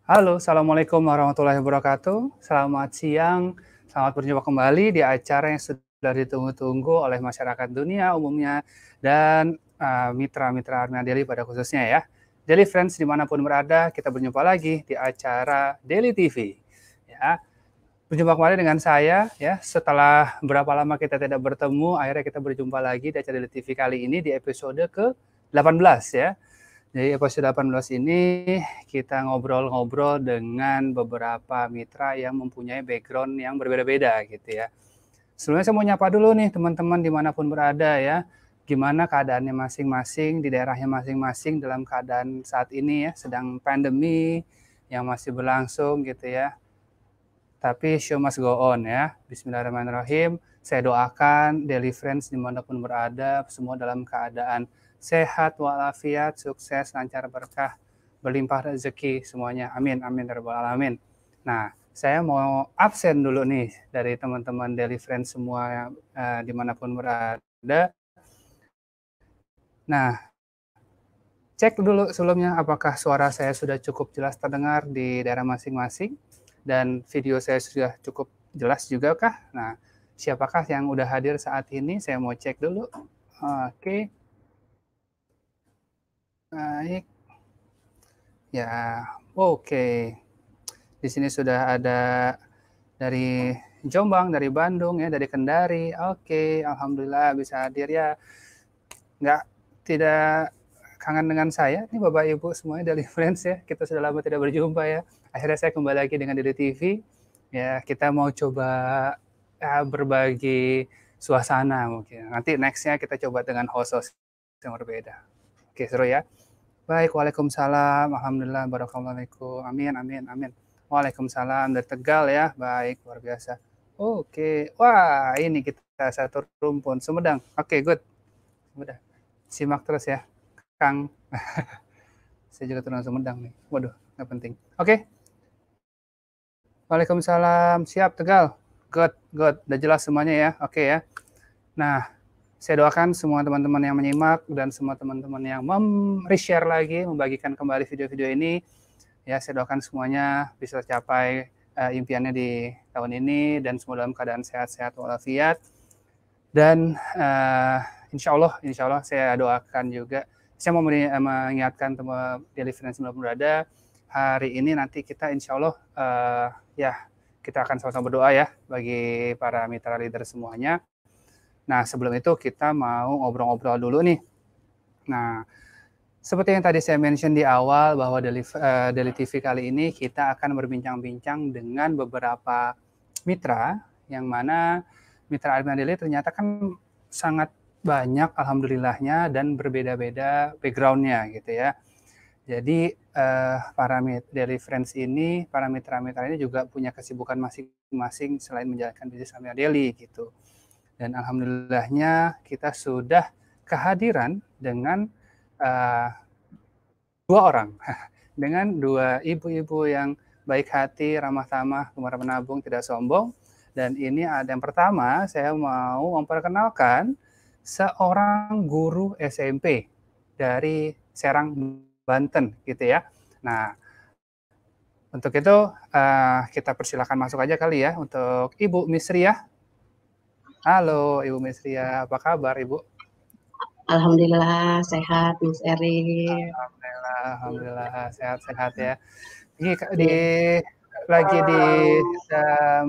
Halo, Assalamualaikum warahmatullahi wabarakatuh. Selamat siang, selamat berjumpa kembali di acara yang sudah ditunggu-tunggu oleh masyarakat dunia umumnya dan mitra-mitra Armia Daily pada khususnya ya. Daily Friends dimanapun berada, kita berjumpa lagi di acara Daily TV. Ya, berjumpa kembali dengan saya ya. Setelah berapa lama kita tidak bertemu, akhirnya kita berjumpa lagi di acara Daily TV kali ini di episode ke-18 ya. Jadi episode 18 ini kita ngobrol-ngobrol dengan beberapa mitra yang mempunyai background yang berbeda-beda gitu ya. Sebelumnya saya mau nyapa dulu nih teman-teman dimanapun berada ya. Gimana keadaannya masing-masing di daerahnya masing-masing dalam keadaan saat ini ya, sedang pandemi yang masih berlangsung gitu ya. Tapi show must go on ya. Bismillahirrahmanirrahim. Saya doakan Daily Friends dimanapun berada semua dalam keadaan sehat walafiat, sukses, lancar berkah, berlimpah rezeki semuanya. Amin, amin, rabbal alamin. Nah, saya mau absen dulu nih dari teman-teman Daily Friends semua dimanapun berada. Nah, cek dulu sebelumnya apakah suara saya sudah cukup jelas terdengar di daerah masing-masing dan video saya sudah cukup jelas juga kah? Nah, siapakah yang udah hadir saat ini? Saya mau cek dulu. Oke. Baik. Ya, oke. Di sini sudah ada dari Jombang, dari Bandung ya, dari Kendari. Oke, alhamdulillah bisa hadir ya. Tidak kangen dengan saya, ini Bapak Ibu semuanya dari Friends ya. Kita sudah lama tidak berjumpa ya. Akhirnya saya kembali lagi dengan Daily TV. Ya, kita mau coba berbagi suasana mungkin. Nanti nextnya kita coba dengan host-host yang berbeda. Oke, seru ya. Baik, waalaikumsalam, alhamdulillah, barakallahu, amin, amin, amin. Waalaikumsalam dari Tegal ya, baik, luar biasa. Oke, wah ini kita satu rumpun, Sumedang. Oke, good. Udah, simak terus ya, Kang. Saya juga turun Sumedang nih. Waduh, nggak penting. Oke. Waalaikumsalam, siap Tegal. Good, good. Udah jelas semuanya ya. Oke ya. Nah, saya doakan semua teman-teman yang menyimak dan semua teman-teman yang share lagi, membagikan kembali video-video ini. Ya, saya doakan semuanya bisa capai impiannya di tahun ini dan semua dalam keadaan sehat-sehat walafiat. Dan insya Allah saya doakan juga. Saya mau mengingatkan teman Daily Friends yang belum berada, hari ini nanti kita insya Allah ya kita akan sama-sama berdoa ya bagi para mitra leader semuanya. Nah, sebelum itu kita mau ngobrol-ngobrol dulu nih. Nah, seperti yang tadi saya mention di awal bahwa Daily TV kali ini kita akan berbincang-bincang dengan beberapa mitra yang mana mitra Armia Daily ternyata kan sangat banyak alhamdulillahnya dan berbeda-beda background-nya gitu ya. Jadi para Daily Friends ini, para mitra-mitra ini juga punya kesibukan masing-masing selain menjalankan bisnis Armia Daily gitu. Dan alhamdulillahnya kita sudah kehadiran dengan dua orang, dengan dua ibu-ibu yang baik hati, ramah tamah, gemar menabung, tidak sombong. Dan ini ada yang pertama, saya mau memperkenalkan seorang guru SMP dari Serang, Banten, gitu ya. Nah, untuk itu kita persilakan masuk aja kali ya untuk Ibu Misriah. Halo Ibu Misriah, apa kabar Ibu? Alhamdulillah sehat Mas Eri. Alhamdulillah sehat-sehat ya. Iya. Lagi di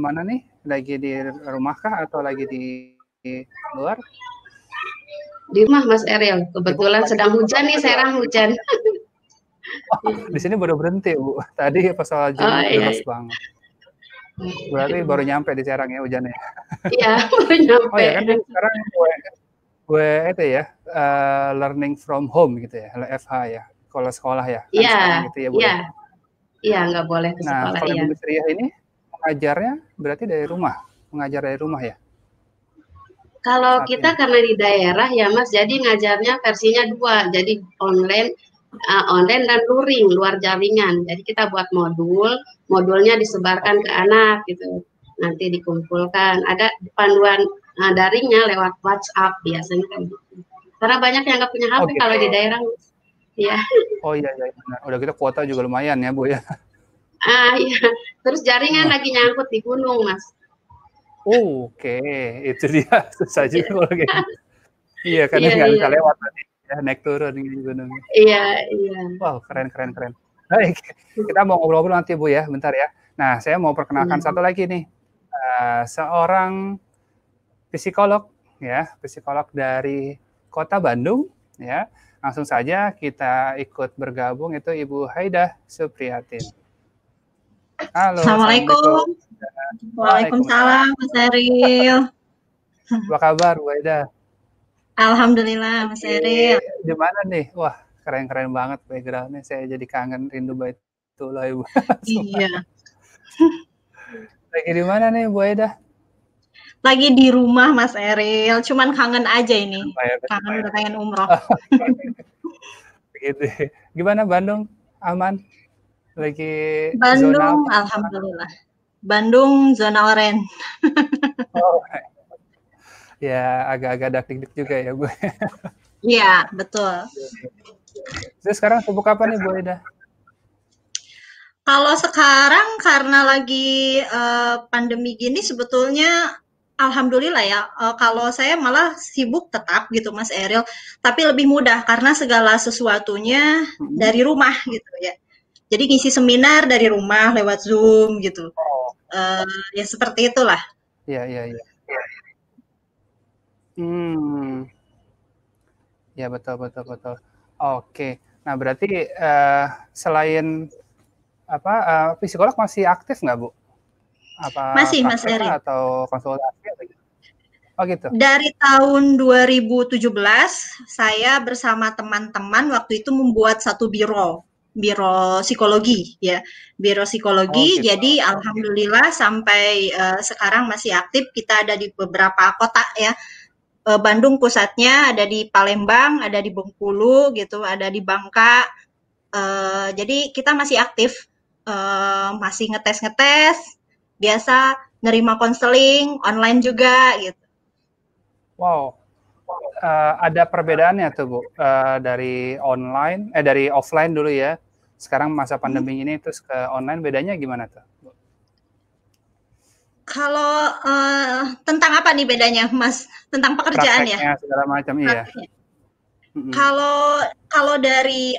mana nih? Lagi di rumah kah atau lagi di luar? Di rumah Mas Eril. Kebetulan sedang hujan nih, Serang hujan. Oh, di sini baru berhenti Bu. Tadi pas soal Oh Jumat iya. deras banget. Berarti baru nyampe di Serang ya hujannya. Iya, baru Oh nyampe. ya kan sekarang gue itu ya learning from home gitu ya, LFH ya, kalau sekolah ya kan Iya, sekarang gitu ya Bu iya, ya. iya nggak boleh ke Nah sekolah kalau ya. Ibu Misriah ini mengajarnya berarti dari rumah, mengajar dari rumah ya Kalau saat kita ini. karena di daerah ya Mas, jadi ngajarnya versinya dua. Jadi online dan luring, luar jaringan. Jadi kita buat modulnya disebarkan ke Oke. anak gitu. Nanti dikumpulkan. Ada panduan daringnya lewat WhatsApp biasanya kayak gitu. Karena banyak yang nggak punya Oh HP gitu. kalau di daerah. Ya, Oh iya benar. Udah kita kuota juga lumayan ya Bu ya. Iya. Terus jaringan lagi nyangkut di gunung, Mas. Oke, itu dia susah juga kalau kayak gitu. Iya, kan Iya, nggak iya. bisa lewat tadi, ya naik turun gitu gunungnya. Iya, iya. Wow, keren keren keren. Baik, kita mau ngobrol-ngobrol nanti Bu ya, bentar ya. Nah, saya mau perkenalkan satu lagi nih, seorang psikolog ya, psikolog dari Kota Bandung ya. Langsung saja kita ikut bergabung, itu Ibu Haidah Supriyatin. Halo, Assalamualaikum. Assalamualaikum. Waalaikumsalam, Mas Eril. Apa kabar, Bu Haidah? Alhamdulillah, Mas Eril. Di mana nih? Wah, keren-keren banget background-nya. Saya jadi kangen, rindu Baitullah, Ibu. Iya. Lagi di mana nih, Bu Haidah? Lagi di rumah, Mas Eril. Cuman kangen aja ini. Kangen udah pengen umroh. Begitu. Gimana Bandung? Aman? Lagi Bandung, zona alhamdulillah. Bandung zona oranye. Oh, ya agak-agak dak-dik juga ya, Bu. Iya, betul. Terus sekarang sibuk apa nih, Bu Haidah? Kalau sekarang karena lagi pandemi gini sebetulnya alhamdulillah ya. Kalau saya malah sibuk tetap gitu, Mas Eril, tapi lebih mudah karena segala sesuatunya dari rumah gitu ya. Jadi ngisi seminar dari rumah lewat Zoom gitu. Ya seperti itulah. Iya, iya, iya. Ya, betul, betul, betul. Oke. Nah, berarti selain psikolog masih aktif nggak, Bu? Apa masih, Mas Eri. Atau konsultasi atau gitu? Oh gitu. Dari tahun 2017 saya bersama teman-teman waktu itu membuat satu biro psikologi ya, biro psikologi. Gitu. Jadi alhamdulillah sampai sekarang masih aktif. Kita ada di beberapa kota ya. Bandung pusatnya, ada di Palembang, ada di Bengkulu gitu, ada di Bangka. Jadi kita masih aktif, masih ngetes, biasa nerima konseling online juga gitu. Wow, ada perbedaannya tuh Bu, dari dari offline dulu ya. Sekarang masa pandemi ini terus ke online, bedanya gimana tuh, Bu? Kalau tentang apa nih bedanya, Mas? Tentang pekerjaan ya? Segala macam, iya. Kalau dari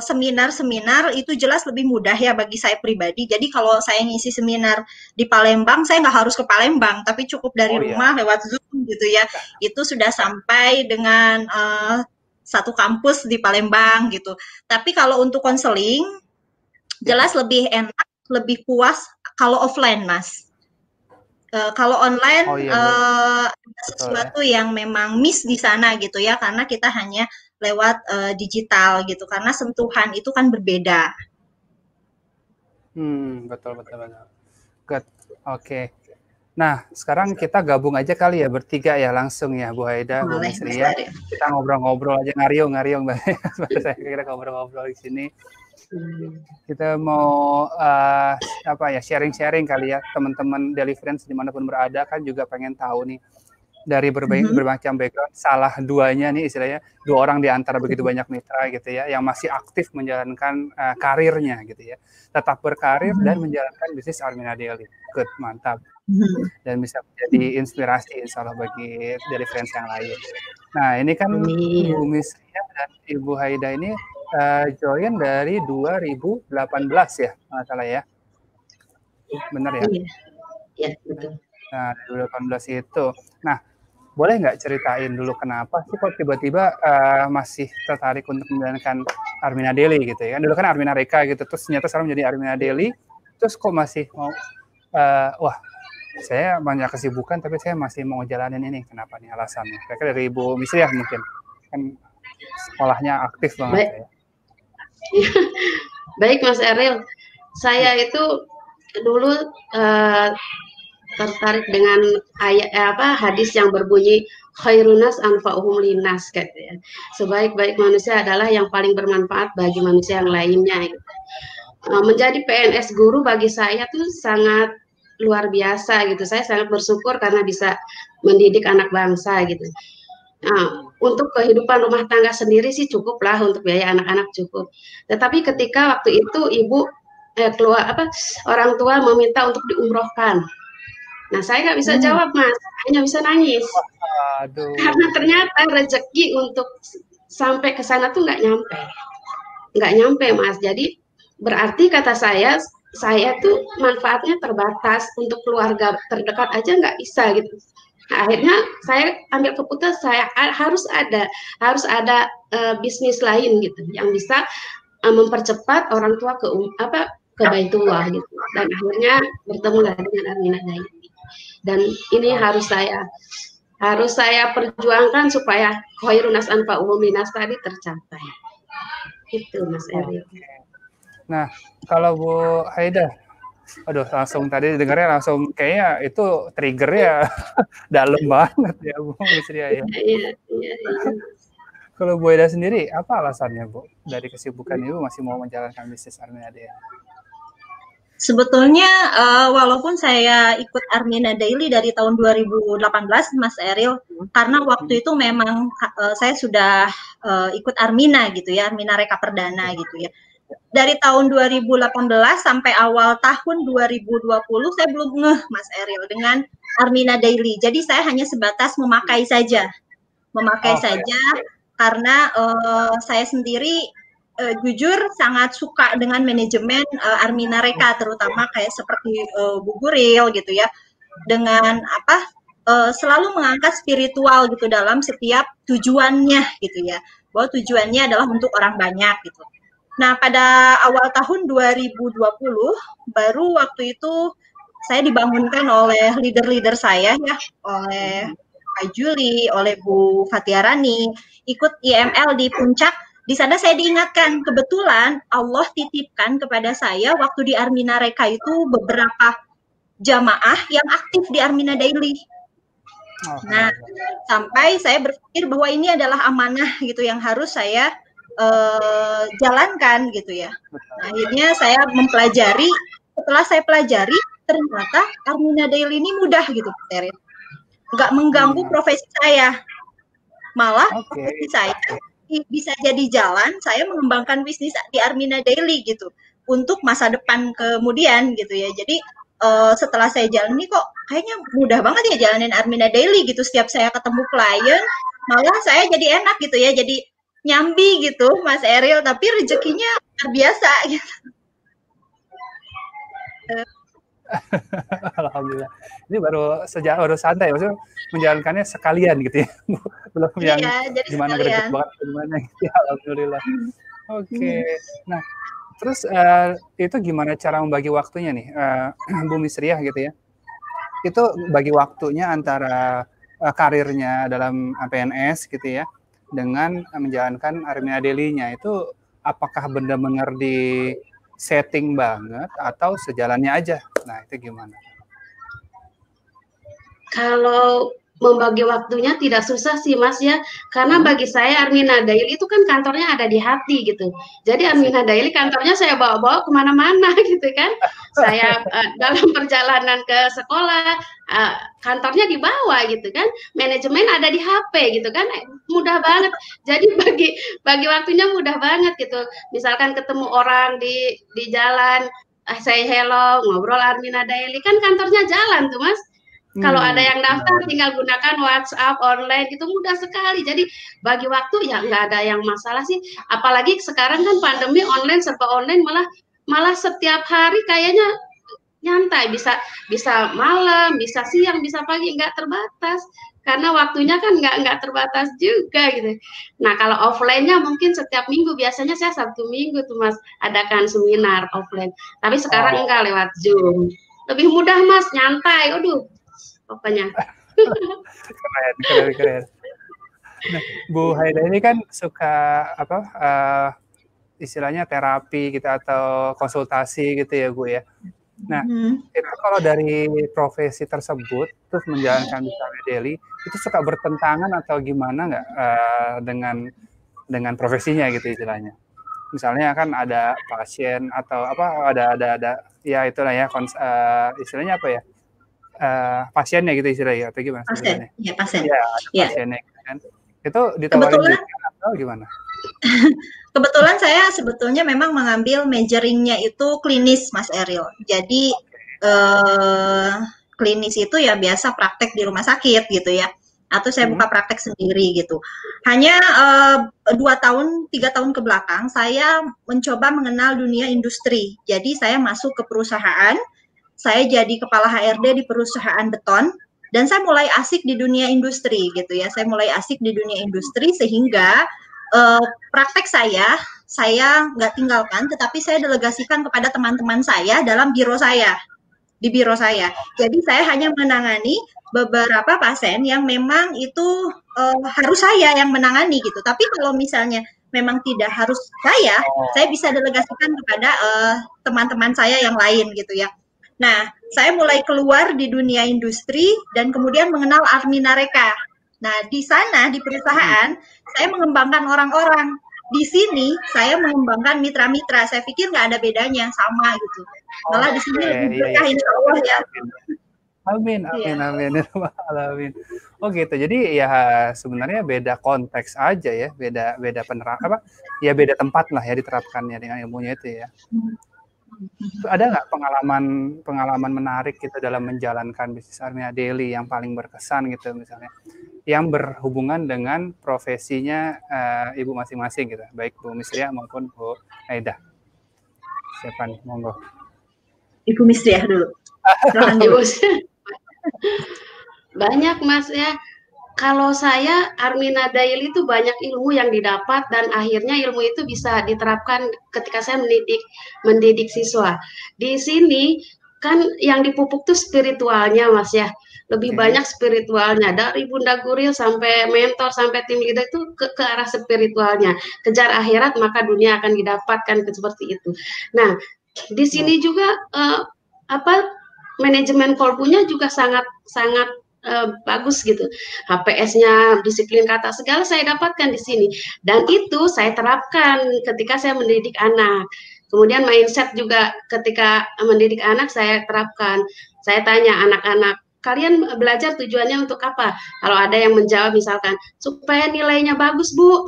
seminar itu jelas lebih mudah ya bagi saya pribadi. Jadi kalau saya ngisi seminar di Palembang, saya nggak harus ke Palembang, tapi cukup dari rumah lewat Zoom gitu ya. Itu sudah sampai dengan satu kampus di Palembang gitu. Tapi kalau untuk konseling, jelas lebih enak, lebih puas kalau offline, Mas. Kalau online sesuatu yang memang miss di sana gitu ya, karena kita hanya lewat digital gitu, karena sentuhan itu kan berbeda. Betul. Good. Oke. Nah, sekarang kita gabung aja kali ya bertiga ya langsung ya, Bu Haidah, Bu Misri ya. Kita ngobrol-ngobrol aja, ngariung saya kira ngobrol-ngobrol di sini. Kita mau sharing-sharing kali ya, teman-teman Daily Friends dimanapun berada kan juga pengen tahu nih dari bermacam background, salah duanya nih istilahnya, dua orang di antara begitu banyak mitra gitu ya, yang masih aktif menjalankan karirnya gitu ya, tetap berkarir dan menjalankan bisnis Armina Daily. Good, mantap. Dan bisa menjadi inspirasi insya Allah bagi Daily Friends yang lain. Nah, ini kan Ibu Misri dan Ibu Haidah ini join dari 2018 ya, nggak salah ya. Benar ya? Iya, betul. Nah, 2018 itu. Nah, boleh nggak ceritain dulu kenapa sih kok tiba-tiba masih tertarik untuk menjalankan Armina Daily gitu ya? Dulu kan Armina Reka gitu, terus ternyata sekarang menjadi Armina Daily, terus kok masih mau, saya banyak kesibukan tapi saya masih mau jalanin ini, kenapa nih alasannya? Kira-kira dari Ibu Misri ya mungkin, kan sekolahnya aktif banget ya. Baik Mas Eril, saya itu dulu tertarik dengan hadis yang berbunyi khairunas anfa'uhum linnas gitu ya. Sebaik-baik manusia adalah yang paling bermanfaat bagi manusia yang lainnya gitu. Menjadi PNS guru bagi saya tuh sangat luar biasa gitu. Saya sangat bersyukur karena bisa mendidik anak bangsa gitu. Nah, untuk kehidupan rumah tangga sendiri sih cukup lah, untuk biaya anak-anak cukup. Tetapi ketika waktu itu ibu orang tua meminta untuk diumrohkan. Nah, saya nggak bisa jawab, Mas, hanya bisa nangis. Aduh. Karena ternyata rezeki untuk sampai ke sana tuh nggak nyampe, Mas. Jadi berarti kata saya tuh manfaatnya terbatas, untuk keluarga terdekat aja nggak bisa gitu. Nah, akhirnya saya ambil keputusan saya harus ada bisnis lain gitu yang bisa mempercepat orang tua ke Baitullah gitu. Dan akhirnya bertemulah dengan Armina Daily. Dan ini harus saya perjuangkan supaya khairunas anfa'uhum linnas tadi tercapai. Itu Mas Eril. Nah, kalau Bu Haida, aduh langsung tadi dengarnya langsung kayaknya itu trigger ya dalam banget ya Bu Misriah ya. Iya. Kalau Bu Haida sendiri, apa alasannya Bu dari kesibukan Ibu masih mau menjalankan bisnis Armina Daily? Sebetulnya walaupun saya ikut Armina Daily dari tahun 2018 Mas Eril, karena waktu itu memang saya sudah ikut Armina gitu ya, Armina Reka Perdana gitu ya. Dari tahun 2018 sampai awal tahun 2020 saya belum ngeh Mas Eril dengan Armina Daily. Jadi saya hanya sebatas memakai saja karena saya sendiri jujur sangat suka dengan manajemen Armina Reka, terutama kayak seperti Bu Guril gitu ya, dengan selalu mengangkat spiritual gitu dalam setiap tujuannya gitu ya, bahwa tujuannya adalah untuk orang banyak gitu. Nah, pada awal tahun 2020 baru waktu itu saya dibangunkan oleh leader-leader saya ya, oleh Pak Juli, oleh Bu Fatiarani, ikut IML di Puncak. Di sana saya diingatkan, kebetulan Allah titipkan kepada saya waktu di Armina Reka itu beberapa jamaah yang aktif di Armina Daily. Nah, sampai saya berpikir bahwa ini adalah amanah gitu yang harus saya jalankan gitu ya. Nah, akhirnya saya mempelajari, setelah saya pelajari ternyata Armina Daily ini mudah gitu, Terin. Nggak mengganggu profesi saya, malah profesi saya bisa jadi jalan saya mengembangkan bisnis di Armina Daily gitu untuk masa depan kemudian gitu ya. Jadi setelah saya jalani kok kayaknya mudah banget ya jalanin Armina Daily gitu. Setiap saya ketemu klien malah saya jadi enak gitu ya, jadi nyambi gitu Mas Eril, tapi rezekinya luar biasa gitu. Alhamdulillah. Ini baru santai, maksudnya menjalankannya sekalian gitu ya. Belum yang gimana gede banget gimana gitu ya. Alhamdulillah. Oke. Nah, terus itu gimana cara membagi waktunya nih, Bu Misriah gitu ya? Itu bagi waktunya antara karirnya dalam PNS gitu ya, dengan menjalankan Armina Daily-nya itu apakah benar-benar di setting banget atau sejalannya aja? Nah, itu gimana? Kalau membagi waktunya tidak susah sih Mas ya, karena bagi saya Armina Daily itu kan kantornya ada di hati gitu. Jadi Armina Daily kantornya saya bawa-bawa kemana-mana gitu kan. Saya dalam perjalanan ke sekolah kantornya dibawa gitu kan. Manajemen ada di HP gitu kan, mudah banget. Jadi bagi waktunya mudah banget gitu. Misalkan ketemu orang di jalan, say hello, ngobrol Armina Daily, kan kantornya jalan tuh Mas. Kalau ada yang daftar tinggal gunakan WhatsApp online, itu mudah sekali. Jadi bagi waktu ya nggak ada yang masalah sih. Apalagi sekarang kan pandemi online, serba online, malah setiap hari kayaknya nyantai, bisa malam, bisa siang, bisa pagi, nggak terbatas. Karena waktunya kan nggak terbatas juga gitu. Nah kalau offline-nya mungkin setiap minggu, biasanya saya Sabtu Minggu tuh Mas adakan seminar offline. Tapi sekarang enggak, lewat Zoom. Lebih mudah Mas, nyantai. Aduh. Pokoknya keren. Nah, Bu Haida ini kan suka istilahnya terapi gitu atau konsultasi gitu ya Bu ya. Nah, itu kalau dari profesi tersebut terus menjalankan Armina Daily itu suka bertentangan atau gimana nggak dengan profesinya gitu istilahnya? Misalnya kan ada pasien atau ada ya itulah ya istilahnya apa ya? Pasiennya gitu istilahnya atau gimana? Pasien. Ya, pasiennya kan. Itu ditawarin juga atau gimana? Kebetulan saya sebetulnya memang mengambil majoringnya itu klinis, Mas Eril. Jadi klinis itu ya biasa praktek di rumah sakit gitu ya. Atau saya buka praktek sendiri gitu. Hanya 2 tahun, 3 tahun ke belakang, saya mencoba mengenal dunia industri. Jadi saya masuk ke perusahaan, saya jadi kepala HRD di perusahaan beton, dan saya mulai asik di dunia industri gitu ya. Saya mulai asik di dunia industri sehingga praktek saya nggak tinggalkan, tetapi saya delegasikan kepada teman-teman saya dalam biro saya, di biro saya. Jadi saya hanya menangani beberapa pasien yang memang itu harus saya yang menangani gitu. Tapi kalau misalnya memang tidak harus saya bisa delegasikan kepada teman-teman saya yang lain gitu ya. Nah, saya mulai keluar di dunia industri dan kemudian mengenal Armina Reka. Nah, di sana, di perusahaan, saya mengembangkan orang-orang. Di sini, saya mengembangkan mitra-mitra. Saya pikir nggak ada bedanya, sama gitu. Malah di sini lebih berkah, insya Allah ya. Amin, amin, amin. Amin. Oh gitu. Jadi ya sebenarnya beda konteks aja ya, beda penerapan ya beda tempat lah ya diterapkannya dengan ilmunya itu ya. Ada nggak pengalaman menarik gitu dalam menjalankan bisnis Armina Daily yang paling berkesan gitu misalnya, yang berhubungan dengan profesinya ibu masing-masing gitu, baik Bu Misriah maupun Bu Aida. Siapa nih, monggo. Ibu Misriah dulu. Banyak Mas ya. Kalau saya Armina Daily itu banyak ilmu yang didapat dan akhirnya ilmu itu bisa diterapkan ketika saya mendidik siswa. Di sini kan yang dipupuk tuh spiritualnya Mas ya. Lebih banyak spiritualnya, dari Bunda Guril sampai mentor sampai tim leader itu ke arah spiritualnya. Kejar akhirat maka dunia akan didapatkan seperti itu. Nah, di sini juga manajemen kolbunya juga sangat bagus gitu. HPS-nya, disiplin kata, segala saya dapatkan di sini. Dan itu saya terapkan ketika saya mendidik anak. Kemudian mindset juga ketika mendidik anak saya terapkan. Saya tanya anak-anak, kalian belajar tujuannya untuk apa? Kalau ada yang menjawab misalkan, supaya nilainya bagus, Bu.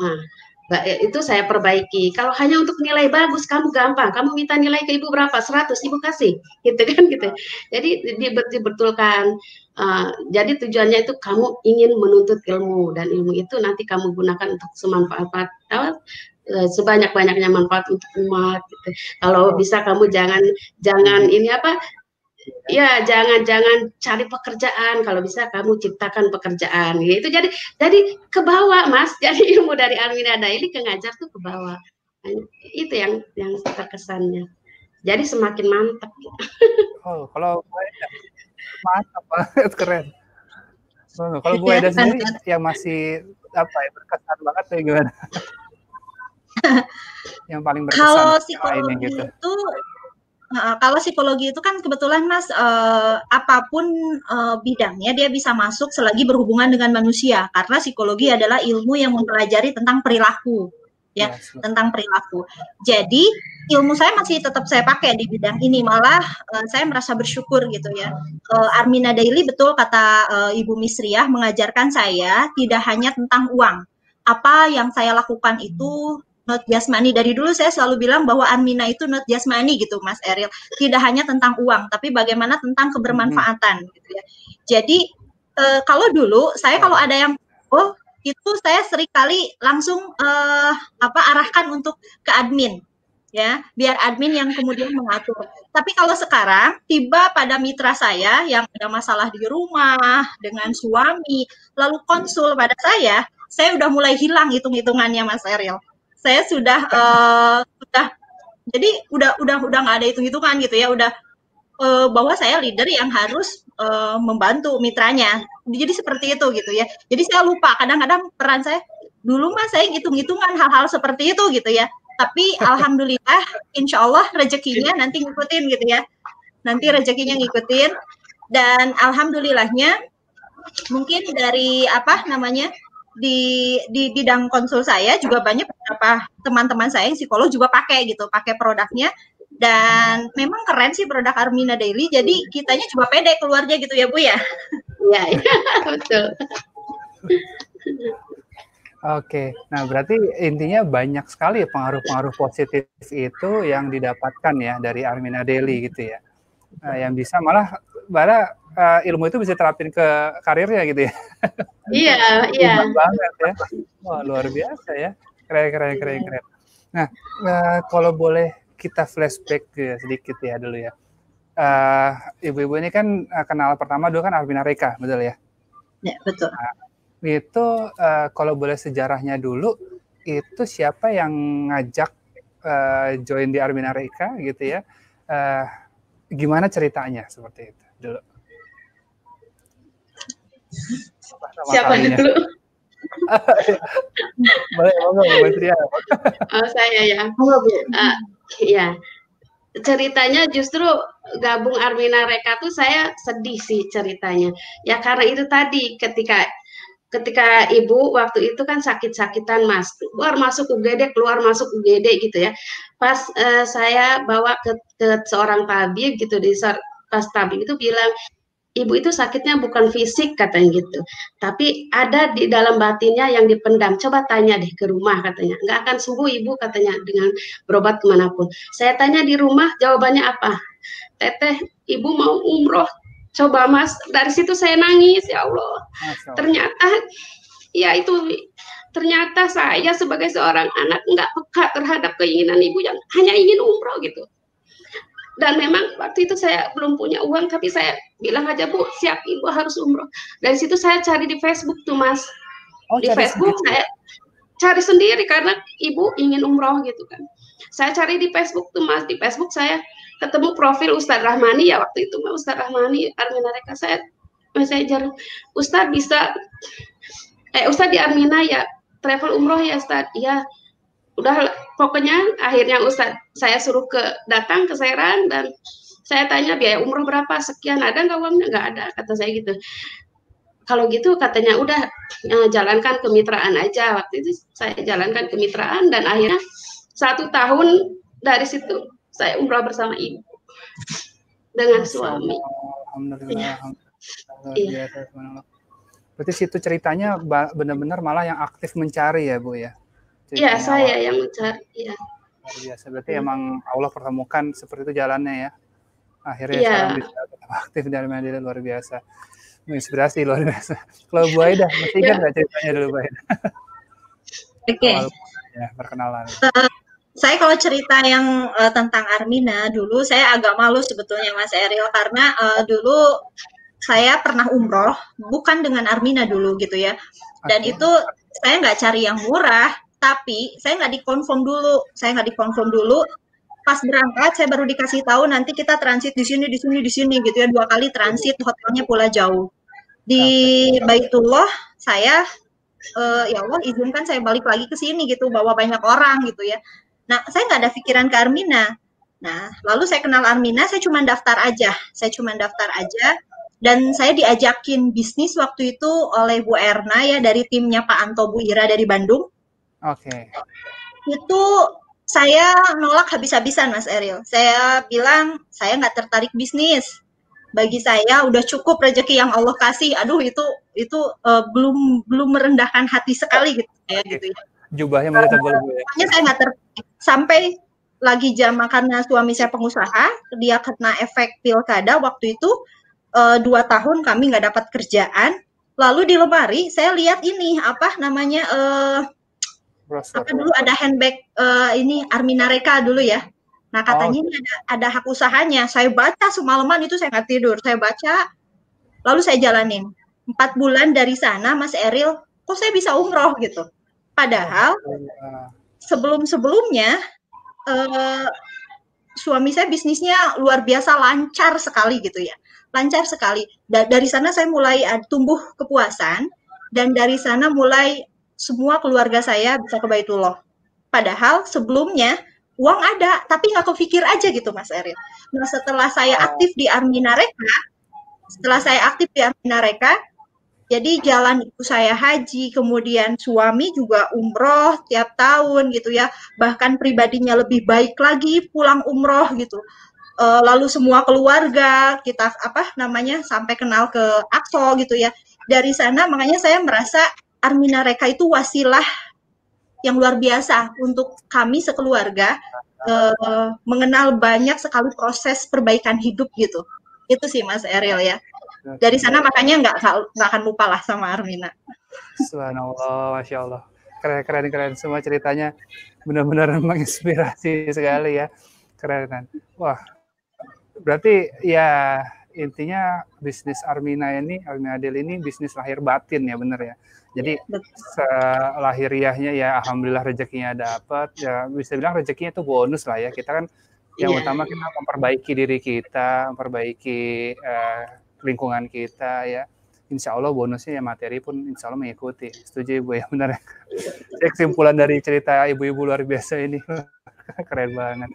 Nah, itu saya perbaiki. Kalau hanya untuk nilai bagus, kamu gampang. Kamu minta nilai ke ibu berapa? 100, ibu kasih. Gitu kan gitu. Jadi dibetulkan. Jadi tujuannya itu kamu ingin menuntut ilmu, dan ilmu itu nanti kamu gunakan untuk sebanyak-banyaknya manfaat untuk umat gitu. Kalau bisa kamu jangan ini ya jangan cari pekerjaan, kalau bisa kamu ciptakan pekerjaan gitu. Jadi ke bawah Mas, jadi ilmu dari Armina Daily ke ngajar tuh ke bawah. Itu yang terkesannya. Jadi semakin mantap gitu. Oh, kalau mantap banget, keren. Kalau Bu Aida sendiri yang masih berkesan banget kayak gimana? Yang paling berkesan kalau psikologi gitu. Itu kalau psikologi itu kan kebetulan Mas apapun bidangnya dia bisa masuk selagi berhubungan dengan manusia, karena psikologi adalah ilmu yang mempelajari tentang perilaku ya, tentang perilaku. Jadi ilmu saya masih tetap saya pakai di bidang ini, malah saya merasa bersyukur gitu ya. Armina Daily betul kata Ibu Misriah mengajarkan saya tidak hanya tentang uang. Apa yang saya lakukan itu not just money. Dari dulu saya selalu bilang bahwa Armina itu not just money gitu Mas Eril. Tidak hanya tentang uang, tapi bagaimana tentang kebermanfaatan gitu ya. Jadi kalau dulu saya kalau ada yang itu saya seringkali langsung arahkan untuk ke admin ya, biar admin yang kemudian mengatur. Tapi kalau sekarang tiba pada mitra saya yang ada masalah di rumah dengan suami, lalu konsul pada saya udah mulai hilang hitung-hitungannya Mas Eril. Saya sudah jadi udah nggak ada hitung-hitungan gitu ya, udah bahwa saya leader yang harus membantu mitranya. Jadi seperti itu gitu ya. Jadi saya lupa kadang-kadang peran saya. Dulu mah saya hitung-hitungan hal-hal seperti itu gitu ya. Tapi alhamdulillah insya Allah rezekinya nanti ngikutin gitu ya. Nanti rezekinya ngikutin. Dan alhamdulillahnya mungkin dari di bidang konsul saya juga banyak beberapa teman-teman saya yang psikolog juga pakai produknya. Dan memang keren sih produk Armina Daily, jadi kitanya juga pede keluarnya gitu ya Bu ya. Iya, betul. Oke, nah berarti intinya banyak sekali pengaruh-pengaruh positif itu yang didapatkan ya dari Armina Daily gitu ya. Yang bisa malah ilmu itu bisa terapin ke karirnya gitu ya. Iya, iya. Banget ya. Wah, luar biasa ya. Keren. Nah, kalau boleh kita flashback sedikit ya dulu ya. Ibu-ibu ini kan kenal pertama dulu kan Armina Reka, betul ya? Ya, betul. Nah, itu kalau boleh sejarahnya dulu, itu siapa yang ngajak join di Armina Reka gitu ya? Gimana ceritanya seperti itu dulu? Siapa dulu? Boleh, Bu Tria. Oh, saya ya. Ya. Ceritanya justru gabung Armina Reka tuh saya sedih sih ceritanya. Ya karena itu tadi ketika ibu waktu itu kan sakit-sakitan Mas, keluar masuk UGD gitu ya. Pas saya bawa ke seorang tabib gitu, pas tabib itu bilang, ibu itu sakitnya bukan fisik katanya gitu, tapi ada di dalam batinnya yang dipendam. Coba tanya deh ke rumah katanya, nggak akan sembuh ibu katanya dengan berobat kemanapun. Saya tanya di rumah, jawabannya apa? Teteh, ibu mau umroh. Coba Mas, dari situ saya nangis, ya Allah. Ternyata ya itu, ternyata saya sebagai seorang anak nggak peka terhadap keinginan ibu yang hanya ingin umroh gitu. Dan memang waktu itu saya belum punya uang, tapi saya bilang aja, Bu, siap ibu harus umroh. Dari situ saya cari di Facebook tuh Mas. Di Facebook saya cari sendiri karena ibu ingin umroh gitu kan. Saya cari di Facebook tuh Mas, di Facebook saya ketemu profil Ustadz Rahmani ya waktu itu, Ustadz Rahmani Armina Reka. Saya messenger, Ustadz bisa, Ustadz di Armina ya, travel umroh ya Ustadz, ya. Udah pokoknya akhirnya Ustadz saya suruh datang ke Serang dan saya tanya biaya umroh berapa, sekian, ada nggak uangnya? Nggak ada, kata saya gitu. Kalau gitu katanya udah jalankan kemitraan aja. Waktu itu saya jalankan kemitraan dan akhirnya 1 tahun dari situ saya umroh bersama ibu dengan suami. Alhamdulillah. Iya. Berarti situ ceritanya benar-benar malah yang aktif mencari ya Bu ya? Iya, saya yang mencari. Ya. Luar biasa. Berarti emang Allah pertemukan seperti itu jalannya ya. Akhirnya sekarang bisa aktif dari Mandiri, luar biasa. Menginspirasi luar biasa. Kalau Bu Aida, masih ingat nggak ceritanya dulu Bu Aida? Oke. Ya, perkenalan. Saya kalau cerita yang tentang Armina dulu, saya agak malu sebetulnya Mas Eril, karena dulu saya pernah umroh, bukan dengan Armina dulu gitu ya. Dan itu saya nggak cari yang murah, tapi saya nggak dikonfirm dulu. Pas berangkat saya baru dikasih tahu nanti kita transit di sini gitu ya, 2 kali transit, hotelnya pula jauh. Di Baitullah saya ya Allah izinkan saya balik lagi ke sini gitu, bawa banyak orang gitu ya. Nah, saya nggak ada pikiran ke Armina. Nah, lalu saya kenal Armina, saya cuma daftar aja, dan saya diajakin bisnis waktu itu oleh Bu Erna ya, dari timnya Pak Anto Bu Ira dari Bandung. Oke. Itu saya nolak habis-habisan Mas Eril. Saya bilang saya nggak tertarik bisnis. Bagi saya udah cukup rezeki yang Allah kasih. Aduh itu belum merendahkan hati sekali gitu ya gitu ya. Jubahnya masih tebal Bu ya. Pokoknya saya nggak sampai lagi jam, karena suami saya pengusaha, dia kena efek pilkada waktu itu 2 tahun kami nggak dapat kerjaan. Lalu di lemari saya lihat ini apa namanya dulu ada handbag ini Armina Reka dulu ya. Nah katanya ini ada hak usahanya. Saya baca semalaman itu, saya nggak tidur. Saya baca, lalu saya jalanin. 4 bulan dari sana Mas Eril, kok saya bisa umroh gitu. Padahal sebelumnya suami saya bisnisnya luar biasa lancar sekali gitu ya. Lancar sekali. Dari sana saya mulai tumbuh kepuasan, dan dari sana mulai semua keluarga saya bisa ke Baitullah. Padahal sebelumnya uang ada, tapi nggak kepikir aja gitu Mas Eril. Nah setelah saya aktif di Armina Reka, jadi jalan ibu saya haji, kemudian suami juga umroh tiap tahun gitu ya. Bahkan pribadinya lebih baik lagi pulang umroh gitu. Lalu semua keluarga kita sampai kenal ke Aqsa gitu ya. Dari sana makanya saya merasa Armina Reka itu wasilah yang luar biasa untuk kami sekeluarga mengenal banyak sekali proses perbaikan hidup gitu. Itu sih Mas Eril ya. Dari sana makanya nggak akan lupa lah sama Armina. Subhanallah, Masya Allah. Keren semua ceritanya. Benar-benar menginspirasi sekali ya. Keren. Wah, berarti ya intinya bisnis Armina Daily ini bisnis lahir batin ya, benar ya. Jadi lahiriahnya ya alhamdulillah rezekinya dapat, ya bisa bilang rezekinya itu bonus lah ya. Kita kan yang utama kita memperbaiki diri kita, memperbaiki lingkungan kita ya. Insya Allah bonusnya ya materi pun insya Allah mengikuti. Setuju Ibu ya, benar ya. Kesimpulan dari cerita ibu-ibu luar biasa ini. Keren banget.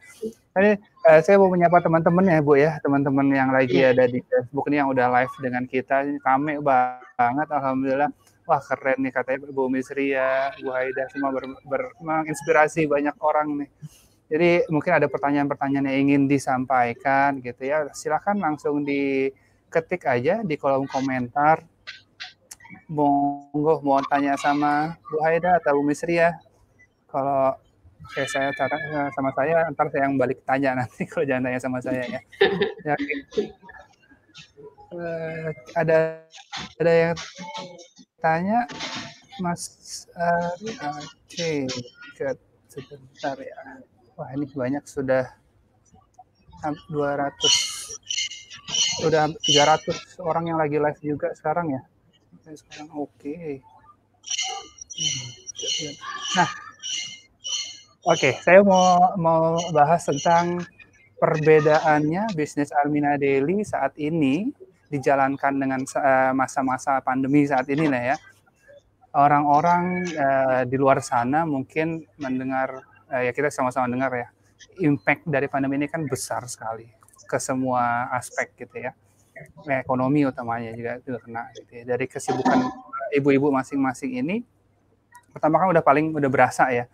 Ini saya mau menyapa teman-teman ya Bu ya, teman-teman yang lagi ada di Facebook ini yang udah live dengan kita. Rame banget alhamdulillah. Wah keren nih katanya Bu Misria, Bu Haida semua menginspirasi banyak orang nih. Jadi mungkin ada pertanyaan-pertanyaan yang ingin disampaikan gitu ya. Silakan langsung diketik aja di kolom komentar. Monggo mau tanya sama Bu Haida atau Bu Misria. Kalau saya tanya sama saya, ntar saya yang balik tanya nanti kalau jangan tanya sama saya ya. Ada yang tanya Mas sebentar ya. Wah ini banyak sudah 200 udah 300 orang yang lagi live juga sekarang ya. Sekarang oke. Nah, oke, saya mau bahas tentang perbedaannya bisnis Armina Daily saat ini dijalankan dengan masa-masa pandemi saat ini lah ya. Orang-orang di luar sana mungkin mendengar, ya kita sama-sama dengar ya, impact dari pandemi ini kan besar sekali ke semua aspek gitu ya. Ekonomi utamanya juga kena gitu ya. Dari kesibukan ibu-ibu masing-masing ini, pertama kan udah berasa ya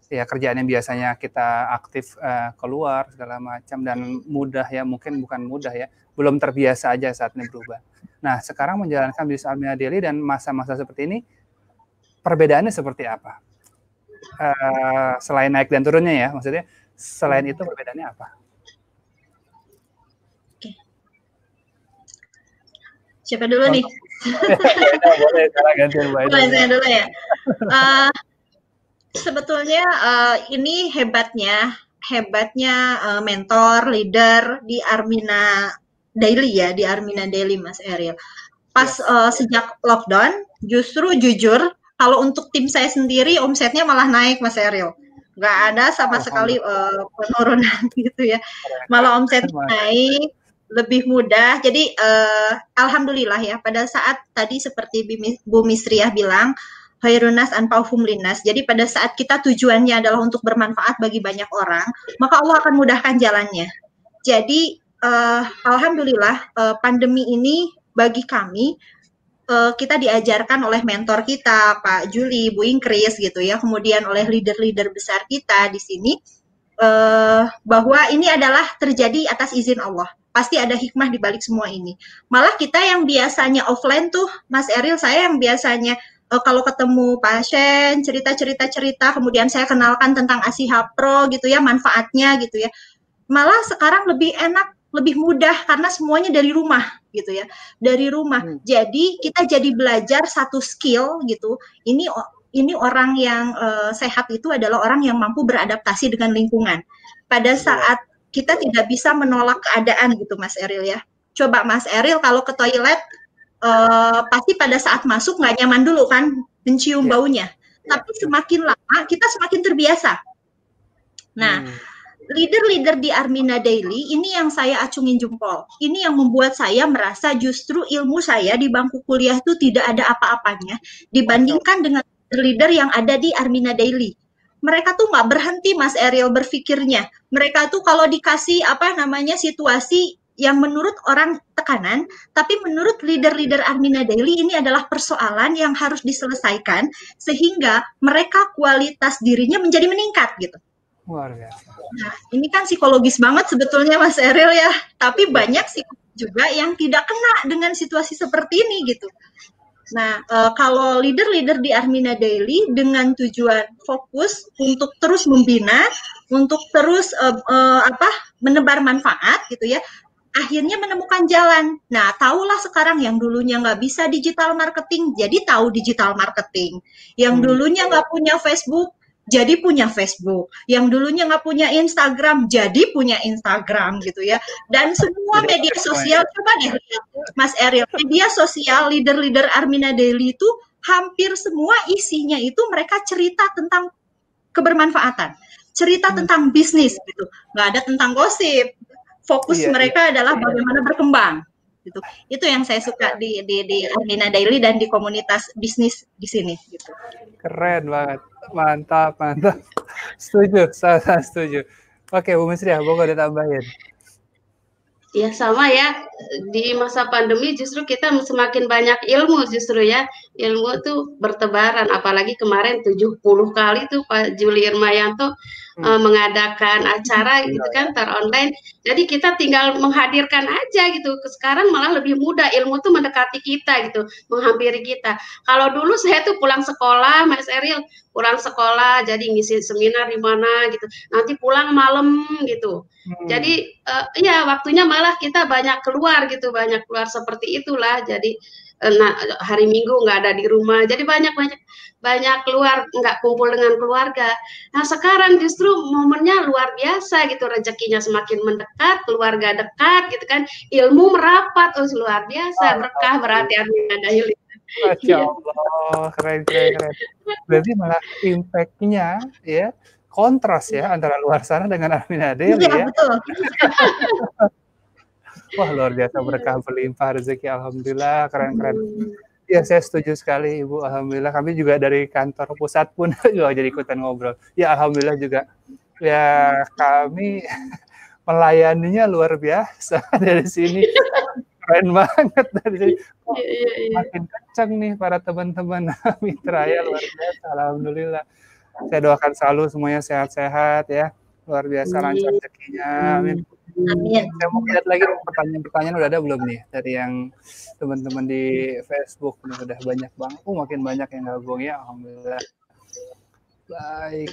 kerjaan yang biasanya kita aktif keluar segala macam dan mudah ya, mungkin bukan mudah ya, belum terbiasa aja saat ini berubah. Nah sekarang menjalankan bisnis Armina Daily dan masa-masa seperti ini, perbedaannya seperti apa? Selain naik dan turunnya ya, maksudnya selain itu perbedaannya apa? Oke. Siapa dulu nih? Boleh, sekarang gantian Mbak Ida. Boleh saya dulu ya. Sebetulnya ini hebatnya mentor, leader di Armina Daily ya, di Armina Daily Mas Eril. Pas sejak lockdown, justru jujur, kalau untuk tim saya sendiri omsetnya malah naik Mas Eril. Nggak ada sama sekali penurunan gitu ya. Malah omset naik, lebih mudah. Jadi alhamdulillah ya, pada saat tadi seperti Bu Misriah bilang, Khairunas anfa'uhum linnas. Jadi pada saat kita tujuannya adalah untuk bermanfaat bagi banyak orang, maka Allah akan mudahkan jalannya. Jadi alhamdulillah pandemi ini bagi kami kita diajarkan oleh mentor kita Pak Juli, Bu Ingkris gitu ya, kemudian oleh leader-leader besar kita di sini bahwa ini adalah terjadi atas izin Allah. Pasti ada hikmah di balik semua ini. Malah kita yang biasanya offline tuh, Mas Eril, saya yang biasanya kalau ketemu pasien, cerita, kemudian saya kenalkan tentang ASIHA Pro gitu ya, manfaatnya gitu ya. Malah sekarang lebih enak, lebih mudah karena semuanya dari rumah gitu ya. Dari rumah. Jadi kita jadi belajar satu skill gitu. Ini orang yang sehat itu adalah orang yang mampu beradaptasi dengan lingkungan. Pada saat kita tidak bisa menolak keadaan gitu Mas Eril ya. Coba Mas Eril kalau ke toilet pasti pada saat masuk nggak nyaman dulu kan mencium baunya, tapi semakin lama kita semakin terbiasa. Nah, leader-leader di Armina Daily ini yang saya acungin jempol. Ini yang membuat saya merasa justru ilmu saya di bangku kuliah itu tidak ada apa-apanya dibandingkan dengan leader yang ada di Armina Daily. Mereka tuh nggak berhenti Mas Eril berpikirnya. Mereka tuh kalau dikasih situasi yang menurut orang tekanan, tapi menurut leader-leader Armina Daily ini adalah persoalan yang harus diselesaikan sehingga mereka kualitas dirinya menjadi meningkat gitu. Luar biasa. Nah, ini kan psikologis banget sebetulnya Mas Eril ya, tapi banyak sih juga yang tidak kena dengan situasi seperti ini gitu. Nah, kalau leader-leader di Armina Daily dengan tujuan fokus untuk terus membina, untuk terus menebar manfaat gitu ya, akhirnya menemukan jalan. Nah, tahulah sekarang yang dulunya nggak bisa digital marketing, jadi tahu digital marketing. Yang dulunya nggak punya Facebook, jadi punya Facebook. Yang dulunya nggak punya Instagram, jadi punya Instagram gitu ya. Dan semua media sosial, coba deh lihat Mas Eril, media sosial leader-leader Armina Daily itu hampir semua isinya itu mereka cerita tentang kebermanfaatan, cerita tentang bisnis gitu, nggak ada tentang gosip. Fokus mereka adalah bagaimana berkembang. Gitu. Itu yang saya suka di Armina Daily dan di komunitas bisnis di sini. Gitu. Keren banget, mantap. Setuju, saya setuju. Oke, Bu Misri, boleh ditambahin? Ya sama ya, di masa pandemi justru kita semakin banyak ilmu justru ya, ilmu tuh bertebaran, apalagi kemarin 70 kali tuh Pak Juli Irmayanto mengadakan acara gitu kan, online, jadi kita tinggal menghadirkan aja gitu, sekarang malah lebih mudah, ilmu tuh mendekati kita gitu, menghampiri kita. Kalau dulu saya tuh pulang sekolah, Mas Eril, pulang sekolah, jadi ngisi seminar di mana gitu, nanti pulang malam gitu. Jadi ya waktunya malah kita banyak keluar gitu, banyak keluar seperti itulah. Jadi hari Minggu nggak ada di rumah, jadi banyak keluar, nggak kumpul dengan keluarga. Nah sekarang justru momennya luar biasa gitu, rezekinya semakin mendekat, keluarga dekat gitu kan, ilmu merapat, luar biasa, berkah berarti Armina Daily. Masya Allah, keren. Berarti malah impact-nya ya kontras ya antara luar sana dengan Armina Daily ya. Betul. Wah luar biasa, berkah berlimpah rezeki, alhamdulillah, keren. Ya saya setuju sekali Ibu, alhamdulillah. Kami juga dari kantor pusat pun juga jadi ikutan ngobrol. Ya alhamdulillah juga. Ya kami melayaninya luar biasa dari sini. Keren banget dari sini. Makin kencang nih para teman-teman mitra ya, luar biasa, alhamdulillah. Saya doakan selalu semuanya sehat-sehat ya, luar biasa, lancar rezekinya, amin. Saya mau lihat lagi pertanyaan udah ada belum nih dari yang teman-teman di Facebook, udah banyak banget, makin banyak yang gabung ya, alhamdulillah. Baik,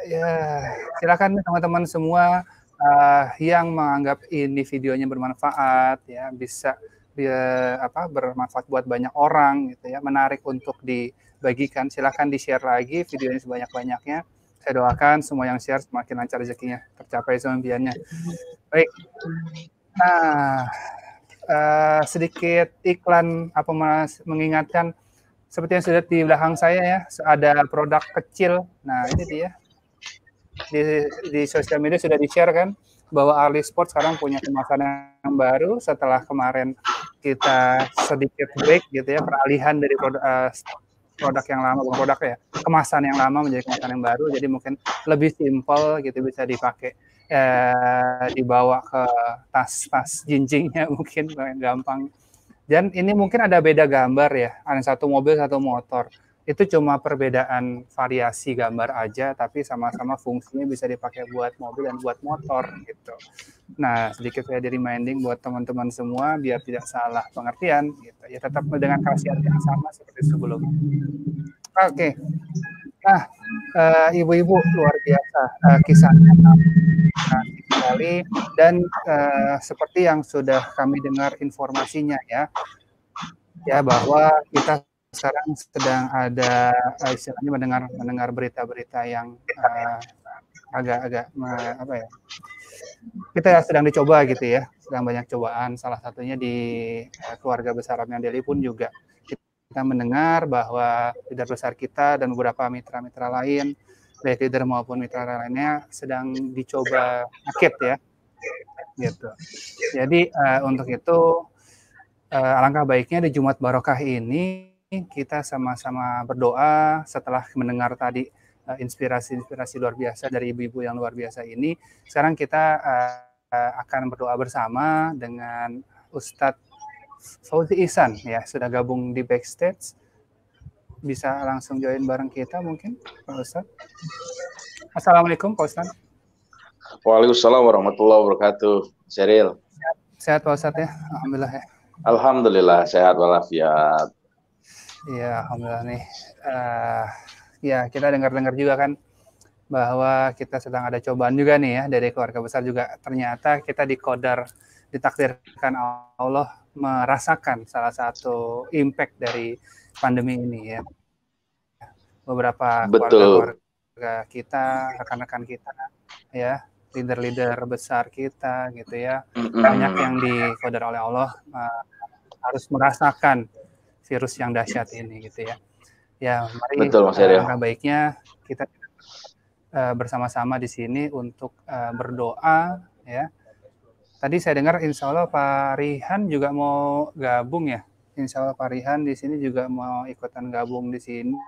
ya silakan teman-teman semua yang menganggap ini videonya bermanfaat ya, bisa bermanfaat buat banyak orang gitu ya, menarik untuk dibagikan, silakan di-share lagi video ini sebanyak-banyaknya. Saya doakan semua yang share semakin lancar rezekinya, tercapai semua impiannya. Baik. Nah, sedikit iklan mengingatkan, seperti yang sudah di belakang saya ya, ada produk kecil. Nah, ini dia. Di sosial media sudah di-share kan, bahwa Arli Sport sekarang punya kemasan yang baru setelah kemarin kita sedikit break gitu ya, peralihan dari produk yang lama, bukan produk ya, kemasan yang lama menjadi kemasan yang baru, jadi mungkin lebih simpel gitu, bisa dipakai dibawa ke tas jinjingnya mungkin gampang. Dan ini mungkin ada beda gambar ya, ada satu mobil satu motor, itu cuma perbedaan variasi gambar aja, tapi sama-sama fungsinya bisa dipakai buat mobil dan buat motor gitu. Nah, sedikit saya di reminding buat teman-teman semua biar tidak salah pengertian gitu. Ya tetap dengan khasiat yang sama seperti sebelumnya. Oke. Nah, ibu-ibu luar biasa kisahnya sekali, dan seperti yang sudah kami dengar informasinya ya bahwa kita sekarang sedang ada istilahnya mendengar berita-berita yang agak apa ya, kita sedang dicoba gitu ya, sedang banyak cobaan, salah satunya di keluarga besar Armina Daily pun juga kita mendengar bahwa leader besar kita dan beberapa mitra-mitra lain, baik leader maupun mitra lainnya sedang dicoba sakit ya gitu. Jadi untuk itu alangkah baiknya di Jumat Barokah ini kita sama-sama berdoa setelah mendengar tadi inspirasi-inspirasi luar biasa dari ibu-ibu yang luar biasa ini. Sekarang kita akan berdoa bersama dengan Ustadz Fauzi Ihsan ya, sudah gabung di backstage. Bisa langsung join bareng kita mungkin Pak Ustadz. Assalamualaikum Pak Ustadz. Waalaikumsalam warahmatullahi wabarakatuh. Sheryl. Sehat Pak Ustadz ya, alhamdulillah ya. Alhamdulillah sehat walafiat. Iya, alhamdulillah nih. Ya, kita dengar-dengar juga kan bahwa kita sedang ada cobaan juga nih ya dari keluarga besar juga. Ternyata kita ditakdirkan Allah merasakan salah satu impact dari pandemi ini ya. Beberapa keluarga kita, rekan-rekan kita ya, leader-leader besar kita gitu ya, banyak yang dikodar oleh Allah harus merasakan virus yang dahsyat ini gitu ya. Ya, mari langkah baiknya kita bersama-sama di sini untuk berdoa ya. Tadi saya dengar insya Allah Pak Rihan juga mau gabung ya. Insya Allah Pak Rihan di sini juga mau ikutan gabung di sini.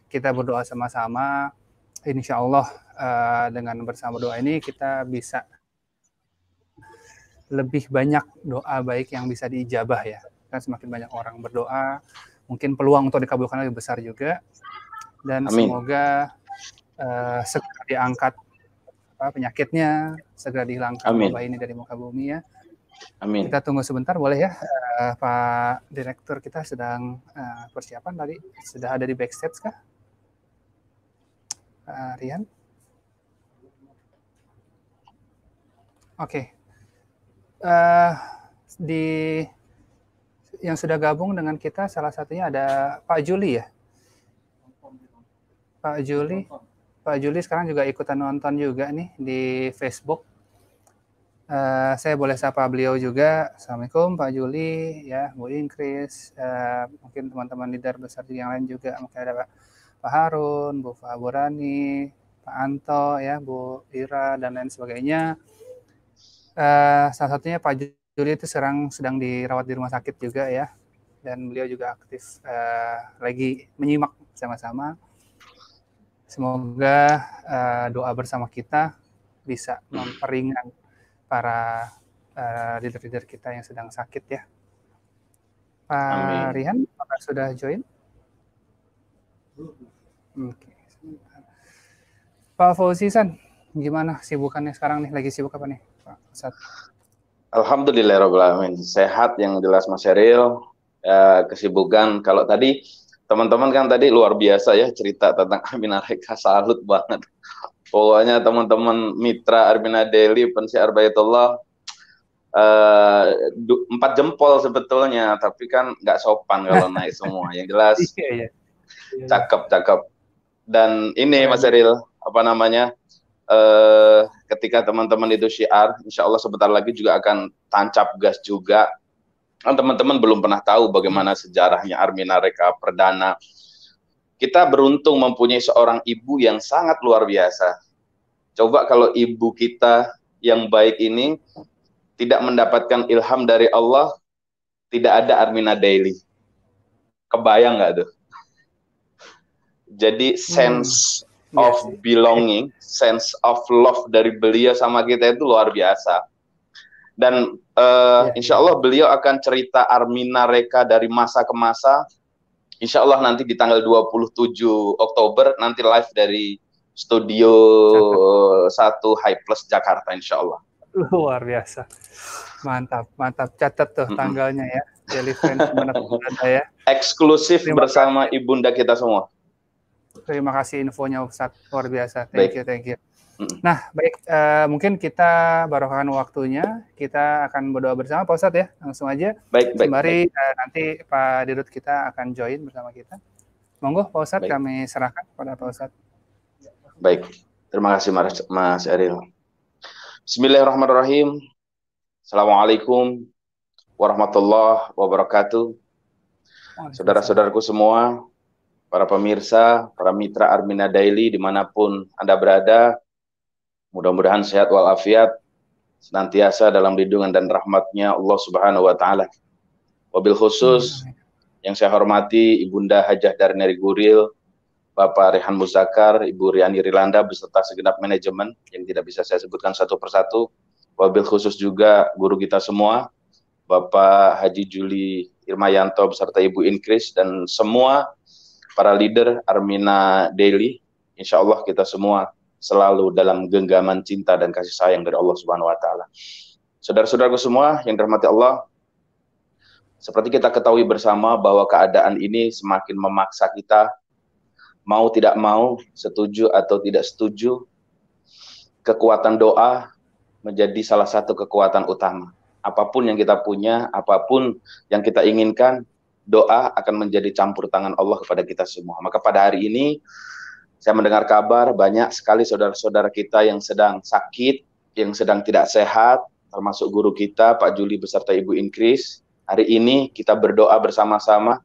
Kita berdoa sama-sama. Insya Allah dengan bersama doa ini kita bisa lebih banyak doa baik yang bisa diijabah ya. Kan semakin banyak orang berdoa, mungkin peluang untuk dikabulkan lebih besar juga. Dan amin. Semoga segera diangkat penyakitnya, segera dihilangkan wabah ini dari muka bumi ya. Amin. Kita tunggu sebentar boleh ya, Pak Direktur kita sedang persiapan tadi, sudah ada di backstage kah? Rian? Oke. Yang sudah gabung dengan kita salah satunya ada Pak Juli ya. Pak Juli sekarang juga ikutan nonton juga nih di Facebook. Saya boleh sapa beliau juga. Assalamualaikum Pak Juli, ya Bu Ingkris, mungkin teman-teman leader besar yang lain juga, mungkin ada Pak Harun, Bu Faburani, Pak Anto, ya Bu Ira dan lain sebagainya. Salah satunya Pak Juli itu sedang dirawat di rumah sakit juga ya, dan beliau juga aktif lagi menyimak sama-sama. Semoga doa bersama kita bisa memperingan para leader-leader kita yang sedang sakit ya. Pak Rihan, apakah sudah join? Oke. Pak Fauzi-san, gimana sibukannya sekarang nih? Lagi sibuk apa nih, Pak Ustadz? Alhamdulillahirrahmanirrahim. Sehat yang jelas Mas Eril. Kesibukan, kalau tadi teman-teman kan tadi luar biasa ya cerita tentang Armina Reka, salut banget. Pokoknya teman-teman mitra Armina Daily, pensiar Baitullah, 4 jempol sebetulnya, tapi kan nggak sopan kalau naik semua. Yang jelas, cakep. Dan ini Mas Eril, apa namanya, ketika teman-teman itu syiar, insya Allah sebentar lagi juga akan tancap gas juga. Kan teman-teman belum pernah tahu bagaimana sejarahnya Armina Reka Perdana. Kita beruntung mempunyai seorang ibu yang sangat luar biasa. Coba kalau ibu kita yang baik ini tidak mendapatkan ilham dari Allah, tidak ada Armina Daily. Kebayang nggak tuh? Jadi sense of belonging, sense of love dari beliau sama kita itu luar biasa. Dan insya Allah beliau akan cerita Armina Reka dari masa ke masa. Insya Allah nanti di tanggal 27 Oktober nanti live dari studio 1 High Plus Jakarta insya Allah. Luar biasa. Mantap. Catat tuh tanggalnya ya. Daily Friends ya. Eksklusif bersama ibunda kita semua. Terima kasih infonya Ustadz, luar biasa. Thank you. Nah, baik, mungkin kita barokahkan waktunya, kita akan berdoa bersama Pak Ustadz ya, langsung aja. Baik. Sembari nanti Pak Dirut kita akan join bersama kita. Monggo Pak Ustadz, kami serahkan kepada Pak Ustadz. Baik, terima kasih Mas Eril. Bismillahirrahmanirrahim. Assalamualaikum warahmatullahi wabarakatuh. Saudara-saudaraku semua, para pemirsa, para mitra Armina Daily dimanapun Anda berada, mudah-mudahan sehat walafiat, senantiasa dalam lindungan dan rahmatnya Allah Subhanahu wa Ta'ala. Wabil khusus yang saya hormati Ibunda Hajah Darneri Guril, Bapak Rehan Muzakar, Ibu Riani Rilanda beserta segenap manajemen yang tidak bisa saya sebutkan satu persatu. Wabil khusus juga guru kita semua, Bapak Haji Juli Irmayanto beserta Ibu Inkris dan semua para leader Armina Daily. Insya Allah kita semua selalu dalam genggaman cinta dan kasih sayang dari Allah Subhanahu wa Ta'ala. Saudara-saudaraku semua yang dirahmati Allah, Seperti kita ketahui bersama bahwa keadaan ini semakin memaksa kita, mau tidak mau, setuju atau tidak setuju, kekuatan doa menjadi salah satu kekuatan utama. Apapun yang kita punya, apapun yang kita inginkan, doa akan menjadi campur tangan Allah kepada kita semua. Maka pada hari ini, saya mendengar kabar banyak sekali saudara-saudara kita yang sedang sakit, yang sedang tidak sehat, termasuk guru kita, Pak Juli beserta Ibu Inkris. Hari ini kita berdoa bersama-sama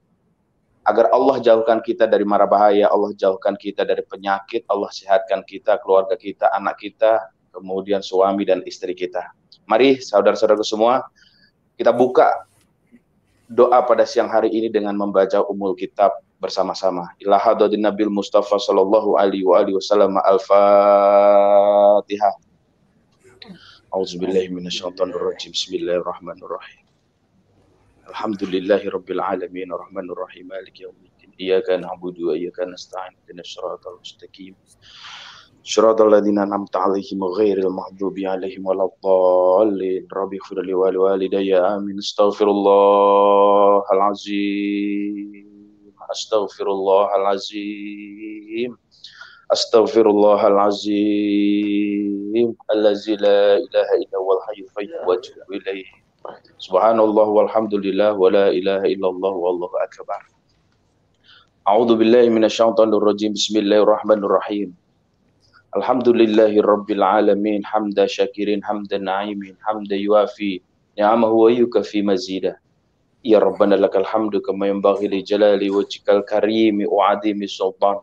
agar Allah jauhkan kita dari mara bahaya, Allah jauhkan kita dari penyakit, Allah sehatkan kita, keluarga kita, anak kita, kemudian suami dan istri kita. Mari saudara-saudaraku semua, kita buka doa pada siang hari ini dengan membaca Ummul Kitab bersama-sama. Ila hadratin Nabil Mustafa sallallahu alaihi wasallam. Al-Fatihah. Auzubillahi minasyaitonir rajim. Bismillahirrahmanirrahim. Alhamdulillahi rabbil alamin arrahmanir rahim maliki yaumiddin. Iyyaka na'budu wa iyyaka nasta'in. Ihdinas siratal mustaqim. Shiratal ladzina an'amta 'alaihim ghairil maghdubi 'alaihim waladdallin. Rabbighfir li wa liwalidayya amin. Astaghfirullahal azim. Astaghfirullahal azim. Astaghfirullahal azim. Allazi la ilaha illa huwal hayyul qayyum wa atubu ilaih. Subhanallah walhamdulillah wa la ilaha illallah wallahu akbar. A'udzu billahi minasyaitonir rajim. Bismillahirrahmanirrahim. Alhamdulillahi rabbil alamin hamda syakirin hamdan na'imin hamda yuafi ni'amahu wa yukafi mazida. Ya Rabbana lakal hamdu kama yanbaghi li jalali wajhikal karimi wa 'azimi sultan.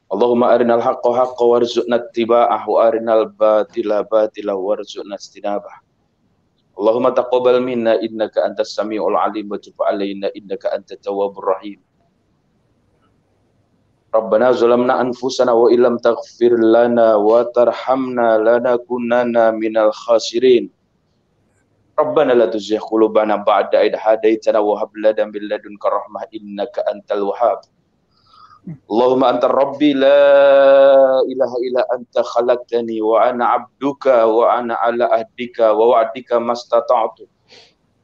Allahumma arinal haqqa haqqa warzuqna ittiba'ah wa arinal batila batila warzuqna istinabah. Allahumma taqabbal minna innaka antas samiul alim wa tub alaina innaka antat tawwabur rahim. Rabbana zalamna anfusana wa illam taghfir lana wa tarhamna lanakunanna minal khasirin. Rabbana la tuzigh qulubana ba'da idh hadaitana wa hab lana min ladunka rahmah innaka antal wahhab. Allahumma anta rabbi la ilaha illa anta khalaqtani wa ana abduka wa ana ala ahdika wa wa'dika mastata'tu.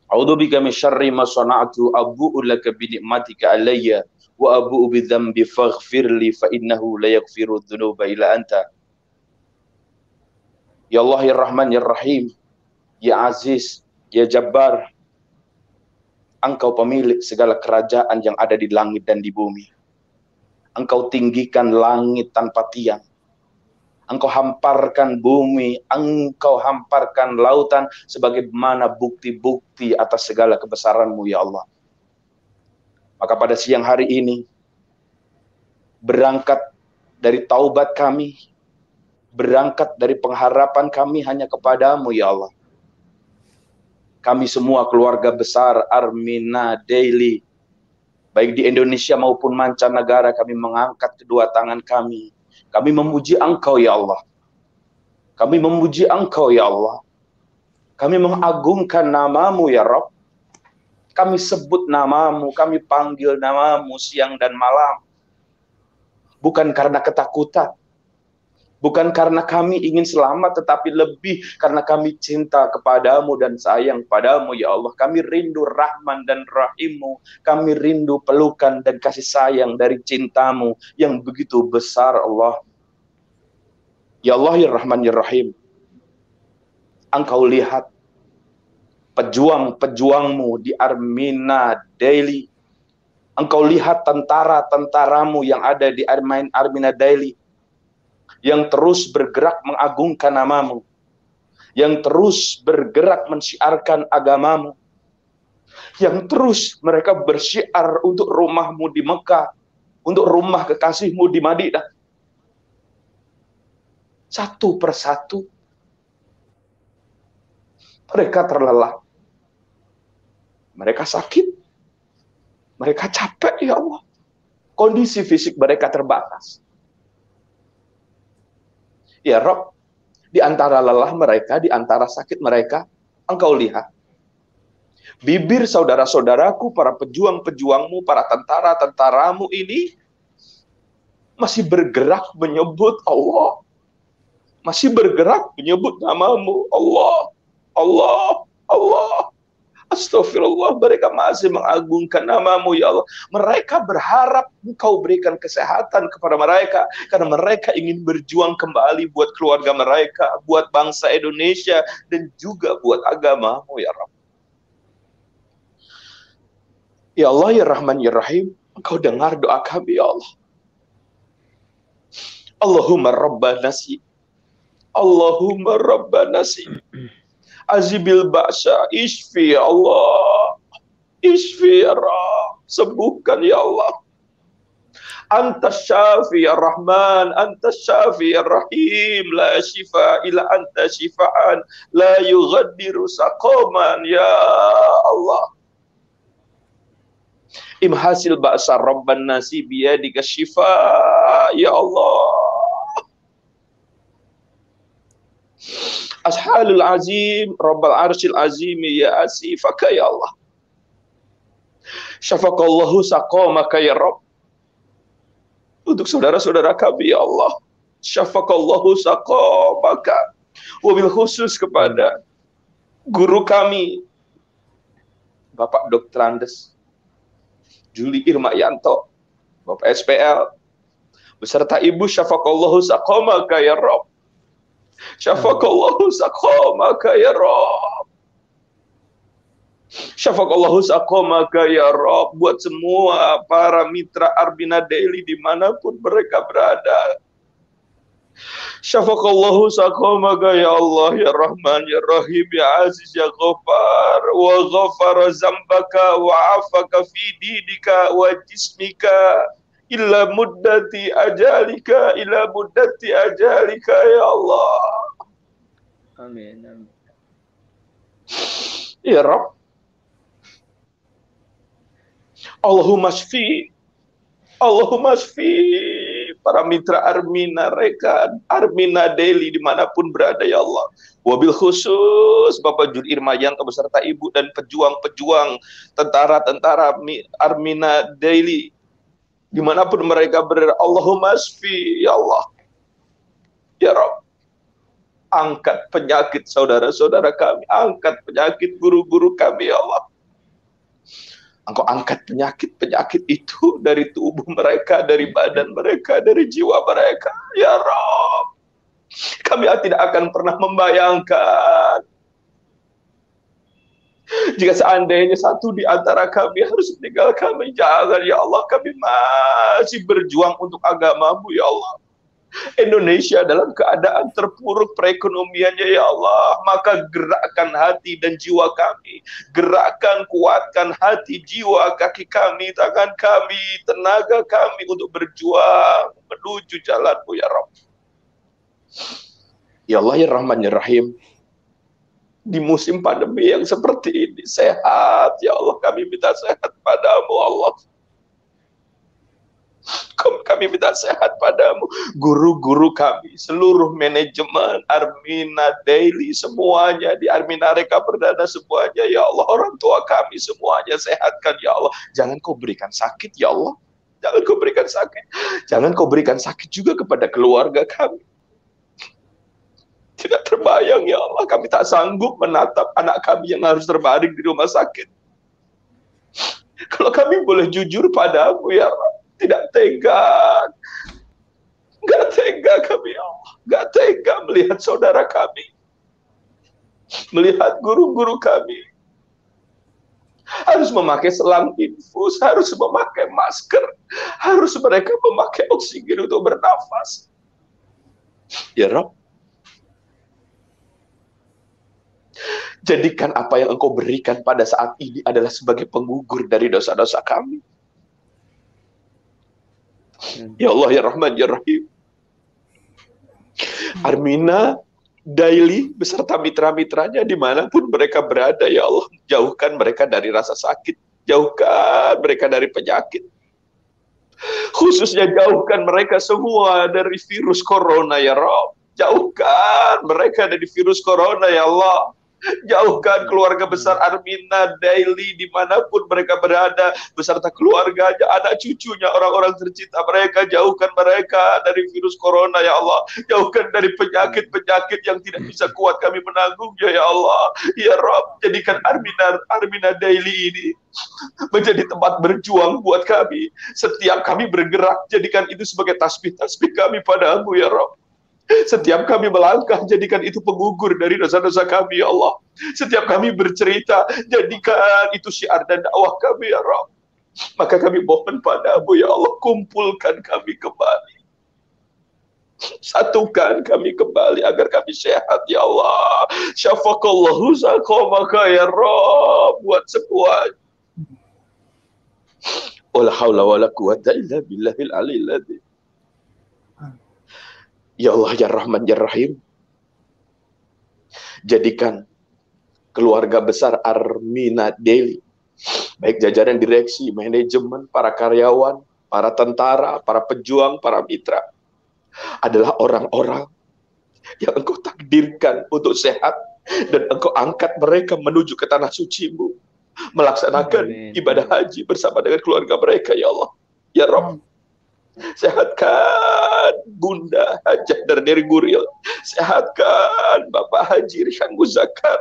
A'udzu bika min syarri ma sana'tu abu'u laka bi ni'matika alayya wa abu'u bi dzambi faghfirli fa innahu la yaghfiru dzunuba illa anta. Ya Allah ya Rahman ya Rahim, ya Aziz, ya Jabbar. Engkau pemilik segala kerajaan yang ada di langit dan di bumi. Engkau tinggikan langit tanpa tiang. Engkau hamparkan bumi, engkau hamparkan lautan sebagaimana bukti-bukti atas segala kebesaran-Mu ya Allah. Maka pada siang hari ini, berangkat dari taubat kami, berangkat dari pengharapan kami hanya kepadamu ya Allah. Kami semua keluarga besar Armina Daily, baik di Indonesia maupun mancanegara, kami mengangkat kedua tangan kami. Kami memuji Engkau ya Allah. Kami memuji Engkau ya Allah. Kami mengagungkan nama-Mu ya Rabb. Kami sebut nama-Mu, kami panggil nama-Mu siang dan malam. Bukan karena ketakutan. Bukan karena kami ingin selamat, tetapi lebih karena kami cinta kepadamu dan sayang padamu ya Allah. Kami rindu Rahman dan Rahim-Mu. Kami rindu pelukan dan kasih sayang dari cinta-Mu yang begitu besar Allah. Ya Allah ya Rahman ya Rahim. Engkau lihat pejuang-pejuang-Mu di Armina Daily. Engkau lihat tentara-tentaramu yang ada di Armina Daily, yang terus bergerak mengagungkan nama-Mu, yang terus bergerak mensyiarkan agama-Mu, yang terus mereka bersyiar untuk rumah-Mu di Mekah, untuk rumah kekasih-Mu di Madinah. Satu persatu mereka terlelah, mereka sakit, mereka capek ya Allah, kondisi fisik mereka terbatas. Ya Rob, di antara lelah mereka, di antara sakit mereka, Engkau lihat bibir saudara-saudaraku, para pejuang-pejuang-Mu, para tentara-tentaramu ini masih bergerak menyebut Allah, masih bergerak menyebut nama-Mu, Allah, Allah, Allah. Astagfirullah, mereka masih mengagungkan namamu ya Allah. Mereka berharap engkau berikan kesehatan kepada mereka, karena mereka ingin berjuang kembali buat keluarga mereka, buat bangsa Indonesia, dan juga buat agamamu ya Rabb. Ya Allah ya Rahman ya Rahim, engkau dengar doa kami ya Allah. Allahumma Rabbanasi, Allahumma Rabbanasi, azibil ba'sa, isfi ya Allah, isfi ya Rabb, sembuhkan ya Allah. Antas syafi ya Rahman, antas syafi ya Rahim, la syifa illa anta syifaan, la yughadiru saqaman ya Allah. Imhasil ba'sa Rabban nasi biyadika syifa ya Allah. Ashalul azim Rabbal arsyil azim ya asifaka ya Allah. Syafaqallahu saqamaka ya Rabb. Untuk saudara-saudara kami ya Allah, syafaqallahu saqamaka. Wabil khusus kepada guru kami Bapak Dr. Andes Juli Irmayanto, Bapak SPL, beserta Ibu, syafaqallahu saqamaka ya Rabb. Syafaqallahu saqamaka ya Rabb. Syafaqallahu saqamaka ya Rabb, buat semua para mitra Armina Daily dimanapun mereka berada. Syafaqallahu saqamaka ya Allah ya Rahman ya Rahim ya Aziz ya Ghaffar, wa ghafara zambaka wa afaka fi didika wa jismika illa muddati ajalika, illa muddati ajalika ya Allah. Amin, amin. Ya Rabb, Allahumma shfi, Allahumma shfi para mitra Armina Rekan, Armina Daily dimanapun berada ya Allah. Wabil khusus Bapak Juli Irmayanto beserta Ibu dan pejuang-pejuang tentara-tentara Armina Daily dimanapun mereka berada. Allahumma shfi ya Allah. Ya Rabb, angkat penyakit saudara-saudara kami, angkat penyakit guru-guru kami ya Allah. Engkau angkat penyakit-penyakit itu dari tubuh mereka, dari badan mereka, dari jiwa mereka. Ya Rabb, kami tidak akan pernah membayangkan jika seandainya satu di antara kami harus meninggal kami. Jangan ya Allah, kami masih berjuang untuk agamamu ya Allah. Indonesia dalam keadaan terpuruk perekonomiannya ya Allah, maka gerakkan hati dan jiwa kami, gerakkan, kuatkan hati, jiwa, kaki kami, tangan kami, tenaga kami untuk berjuang menuju jalanmu ya Rabb. Ya Allah ya Rahman ya Rahim, di musim pandemi yang seperti ini, sehat ya Allah, kami minta sehat padamu Allah. Kami minta sehat padamu, guru-guru kami, seluruh manajemen Armina Daily, semuanya di Armina Reka Perdana, semuanya ya Allah, orang tua kami semuanya sehatkan ya Allah. Jangan kau berikan sakit ya Allah, jangan kau berikan sakit, jangan kau berikan sakit juga kepada keluarga kami. Tidak terbayang ya Allah, kami tak sanggup menatap anak kami yang harus terbaring di rumah sakit. Kalau kami boleh jujur padamu ya Allah, tidak tega, nggak tega kami ya Allah, nggak tega melihat saudara kami, melihat guru-guru kami harus memakai selang infus, harus memakai masker, harus mereka memakai oksigen untuk bernafas. Ya Rabb, jadikan apa yang Engkau berikan pada saat ini adalah sebagai penggugur dari dosa-dosa kami. Ya Allah ya Rahman ya Rahim, Armina Daily beserta mitra-mitranya dimanapun mereka berada ya Allah, jauhkan mereka dari rasa sakit, jauhkan mereka dari penyakit, khususnya jauhkan mereka semua dari virus corona ya Rabb. Jauhkan mereka dari virus corona ya Allah. Jauhkan keluarga besar Armina Daily dimanapun mereka berada, beserta keluarganya, anak cucunya, orang-orang tercinta mereka. Jauhkan mereka dari virus corona ya Allah. Jauhkan dari penyakit-penyakit yang tidak bisa kuat kami menanggungnya ya Allah. Ya Rob, jadikan Armina Daily ini menjadi tempat berjuang buat kami. Setiap kami bergerak, jadikan itu sebagai tasbih-tasbih kami padamu ya Rob. Setiap kami melangkah, jadikan itu penggugur dari dosa-dosa kami ya Allah. Setiap kami bercerita, jadikan itu syiar dan dakwah kami ya Rabb. Maka kami mohon padamu ya Allah, kumpulkan kami kembali, satukan kami kembali agar kami sehat ya Allah. Syafaqallahu saqamaka ya Rabb, buat sekuat. Wala haula wala quwata illa billahil aliyil adzim. Ya Allah, ya Rahman, ya Rahim, jadikan keluarga besar Armina Daily, baik jajaran direksi, manajemen, para karyawan, para tentara, para pejuang, para mitra, adalah orang-orang yang Engkau takdirkan untuk sehat, dan Engkau angkat mereka menuju ke tanah suci-Mu, melaksanakan ibadah haji bersama dengan keluarga mereka, ya Allah. Ya Rabb, sehatkan Bunda Hajah dari Guril, sehatkan Bapak Haji Rihan Muzakkar,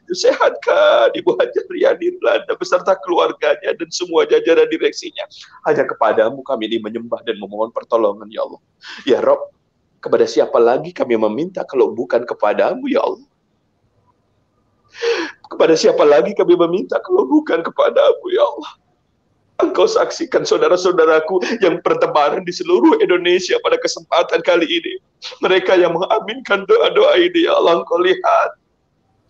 sehatkan Ibu Hajah Riyadi Belanda beserta keluarganya dan semua jajaran direksinya. Hanya kepadamu kami ini menyembah dan memohon pertolongan ya Allah. Ya Rob, kepada siapa lagi kami meminta kalau bukan kepadamu ya Allah? Kepada siapa lagi kami meminta kalau bukan kepadamu ya Allah? Engkau saksikan saudara-saudaraku yang bertebaran di seluruh Indonesia pada kesempatan kali ini. Mereka yang mengaminkan doa-doa ini, ya Allah, Engkau lihat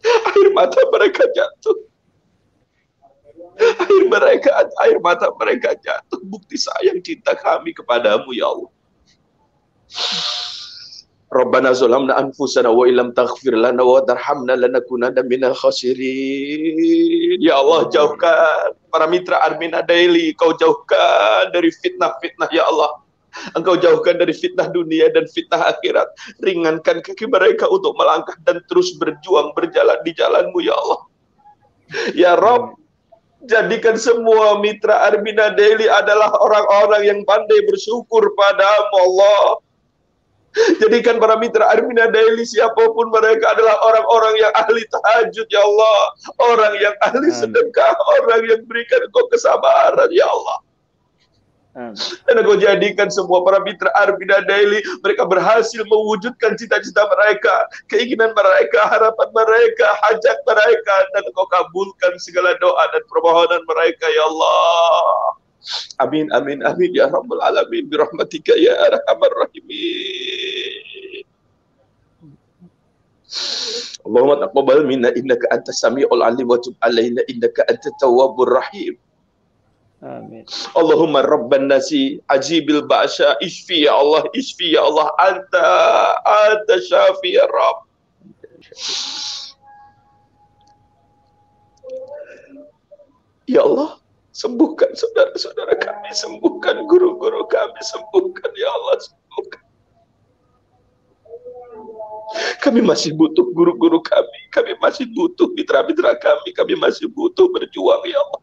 air mata mereka jatuh. Air mata mereka jatuh. Bukti sayang cinta kami kepadamu, ya Allah. Rabbana zalamna anfusana wa illam taghfir lana wa tarhamna lanakunanna minal khasirin. Ya Allah, jauhkan para mitra Armina Daily, Kau jauhkan dari fitnah-fitnah ya Allah. Engkau jauhkan dari fitnah dunia dan fitnah akhirat. Ringankan kaki mereka untuk melangkah dan terus berjuang berjalan di jalan-Mu ya Allah. Ya Rabb, jadikan semua mitra Armina Daily adalah orang-orang yang pandai bersyukur padamu Allah. Jadikan para mitra Armina Daily siapapun mereka adalah orang-orang yang ahli tahajud ya Allah, orang yang ahli sedekah, orang yang berikan Engkau kesabaran ya Allah. Dan Engkau jadikan semua para mitra Armina Daily mereka berhasil mewujudkan cita-cita mereka, keinginan mereka, harapan mereka, hajat mereka, dan Engkau kabulkan segala doa dan permohonan mereka ya Allah. Amin, amin, amin ya Rabbal Alamin, birahmatika ya Arhamar Rahimin. Allahumma taqabbal minna innaka antas samiul alim wa tub alaina innaka antat tawwabur rahim. Amin. Allahumma rabban nasi ajibil ba'sya, isfi ya Allah, isfi ya Allah, anta syafi ya Rabb. Ya Allah, sembuhkan saudara-saudara kami, sembuhkan guru-guru kami, sembuhkan ya Allah, sembuhkan. Kami masih butuh guru-guru kami masih butuh mitra-mitra kami masih butuh berjuang ya Allah.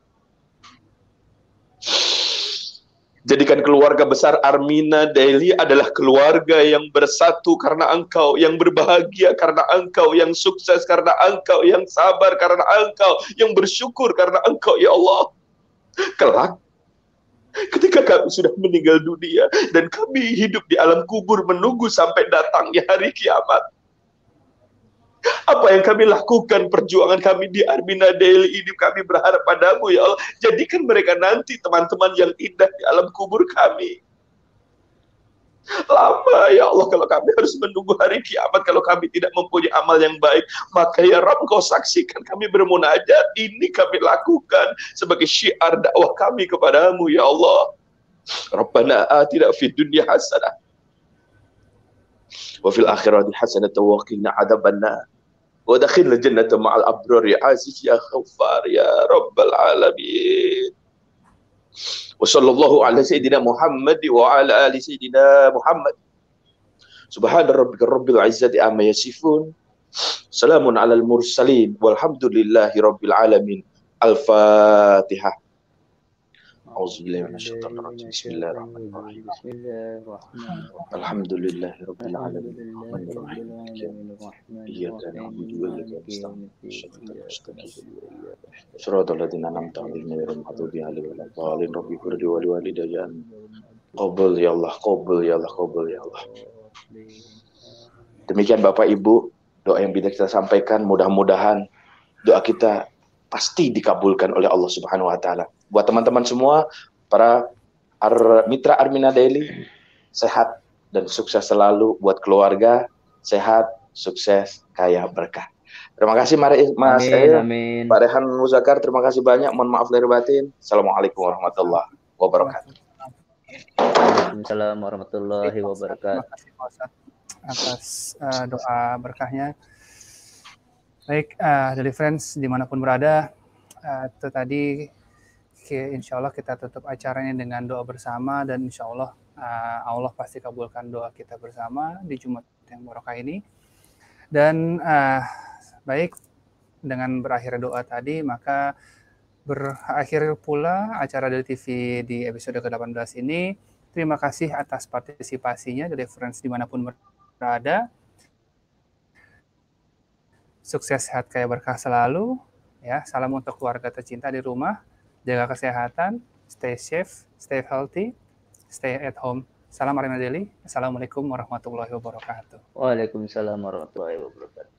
Jadikan keluarga besar Armina Daily adalah keluarga yang bersatu karena Engkau, yang berbahagia karena Engkau, yang sukses karena Engkau, yang sabar karena Engkau, yang bersyukur karena Engkau ya Allah. Kelak ketika kami sudah meninggal dunia dan kami hidup di alam kubur menunggu sampai datangnya hari kiamat, apa yang kami lakukan, perjuangan kami di Armina Daily ini, kami berharap padamu ya Allah, jadikan mereka nanti teman-teman yang indah di alam kubur kami. Lama ya Allah kalau kami harus menunggu hari kiamat, kalau kami tidak mempunyai amal yang baik. Maka ya Rabb, Kau saksikan kami bermunajat, ini kami lakukan sebagai syiar dakwah kami kepadamu ya Allah. Rabbana atina fid dunya hasanah wa fil akhirati hasanah wa qina adzabannar wa dakhilna jannata ma'al abrar ya aziz ya ghaffar ya rabbal alamin. Wa sallallahu ala sayyidina Muhammad wa ala ali sayyidina Muhammad. Subhana rabbika rabbil izzati amma yasifun Salamun alal mursalin walhamdulillahi rabbil alamin. Al-Fatihah. Auzubillahi minasyaitonir rajim. Bismillahirrahmanirrahim. Alhamdulillahi rabbil alamin. Iyyaka na'budu wa iyyaka nasta'in. Shiratal ladzina an'amta 'alaihim ghairil maghdubi 'alaihim waladdallin. Rabbi firli wa liwalidayya. Qabul ya Allah, qabul ya Allah, qabul ya Allah. Demikian Bapak Ibu, doa yang bisa kita sampaikan, mudah-mudahan doa kita pasti dikabulkan oleh Allah Subhanahu wa taala. Buat teman-teman semua, para mitra Armina Daily, sehat dan sukses selalu buat keluarga, sehat, sukses, kaya berkah. Terima kasih Mas Amin. Pak Rehan Muzakar, terima kasih banyak. Mohon maaf lahir batin. Assalamualaikum warahmatullahi wabarakatuh. Waalaikumsalam warahmatullahi wabarakatuh. Terima kasih Pak Ustadz atas doa berkahnya. Baik, dari friends dimanapun berada, itu tadi insya Allah kita tutup acaranya dengan doa bersama, dan insya Allah Allah pasti kabulkan doa kita bersama di Jumat yang barokah ini. Dan baik, dengan berakhir doa tadi, maka berakhir pula acara Daily TV di episode ke-18 ini. Terima kasih atas partisipasinya dari friends dimanapun berada. Sukses, sehat, kaya berkah selalu. Ya, salam untuk keluarga tercinta di rumah. Jaga kesehatan, stay safe, stay healthy, stay at home. Salam Armina Daily. Assalamualaikum warahmatullahi wabarakatuh. Waalaikumsalam warahmatullahi wabarakatuh.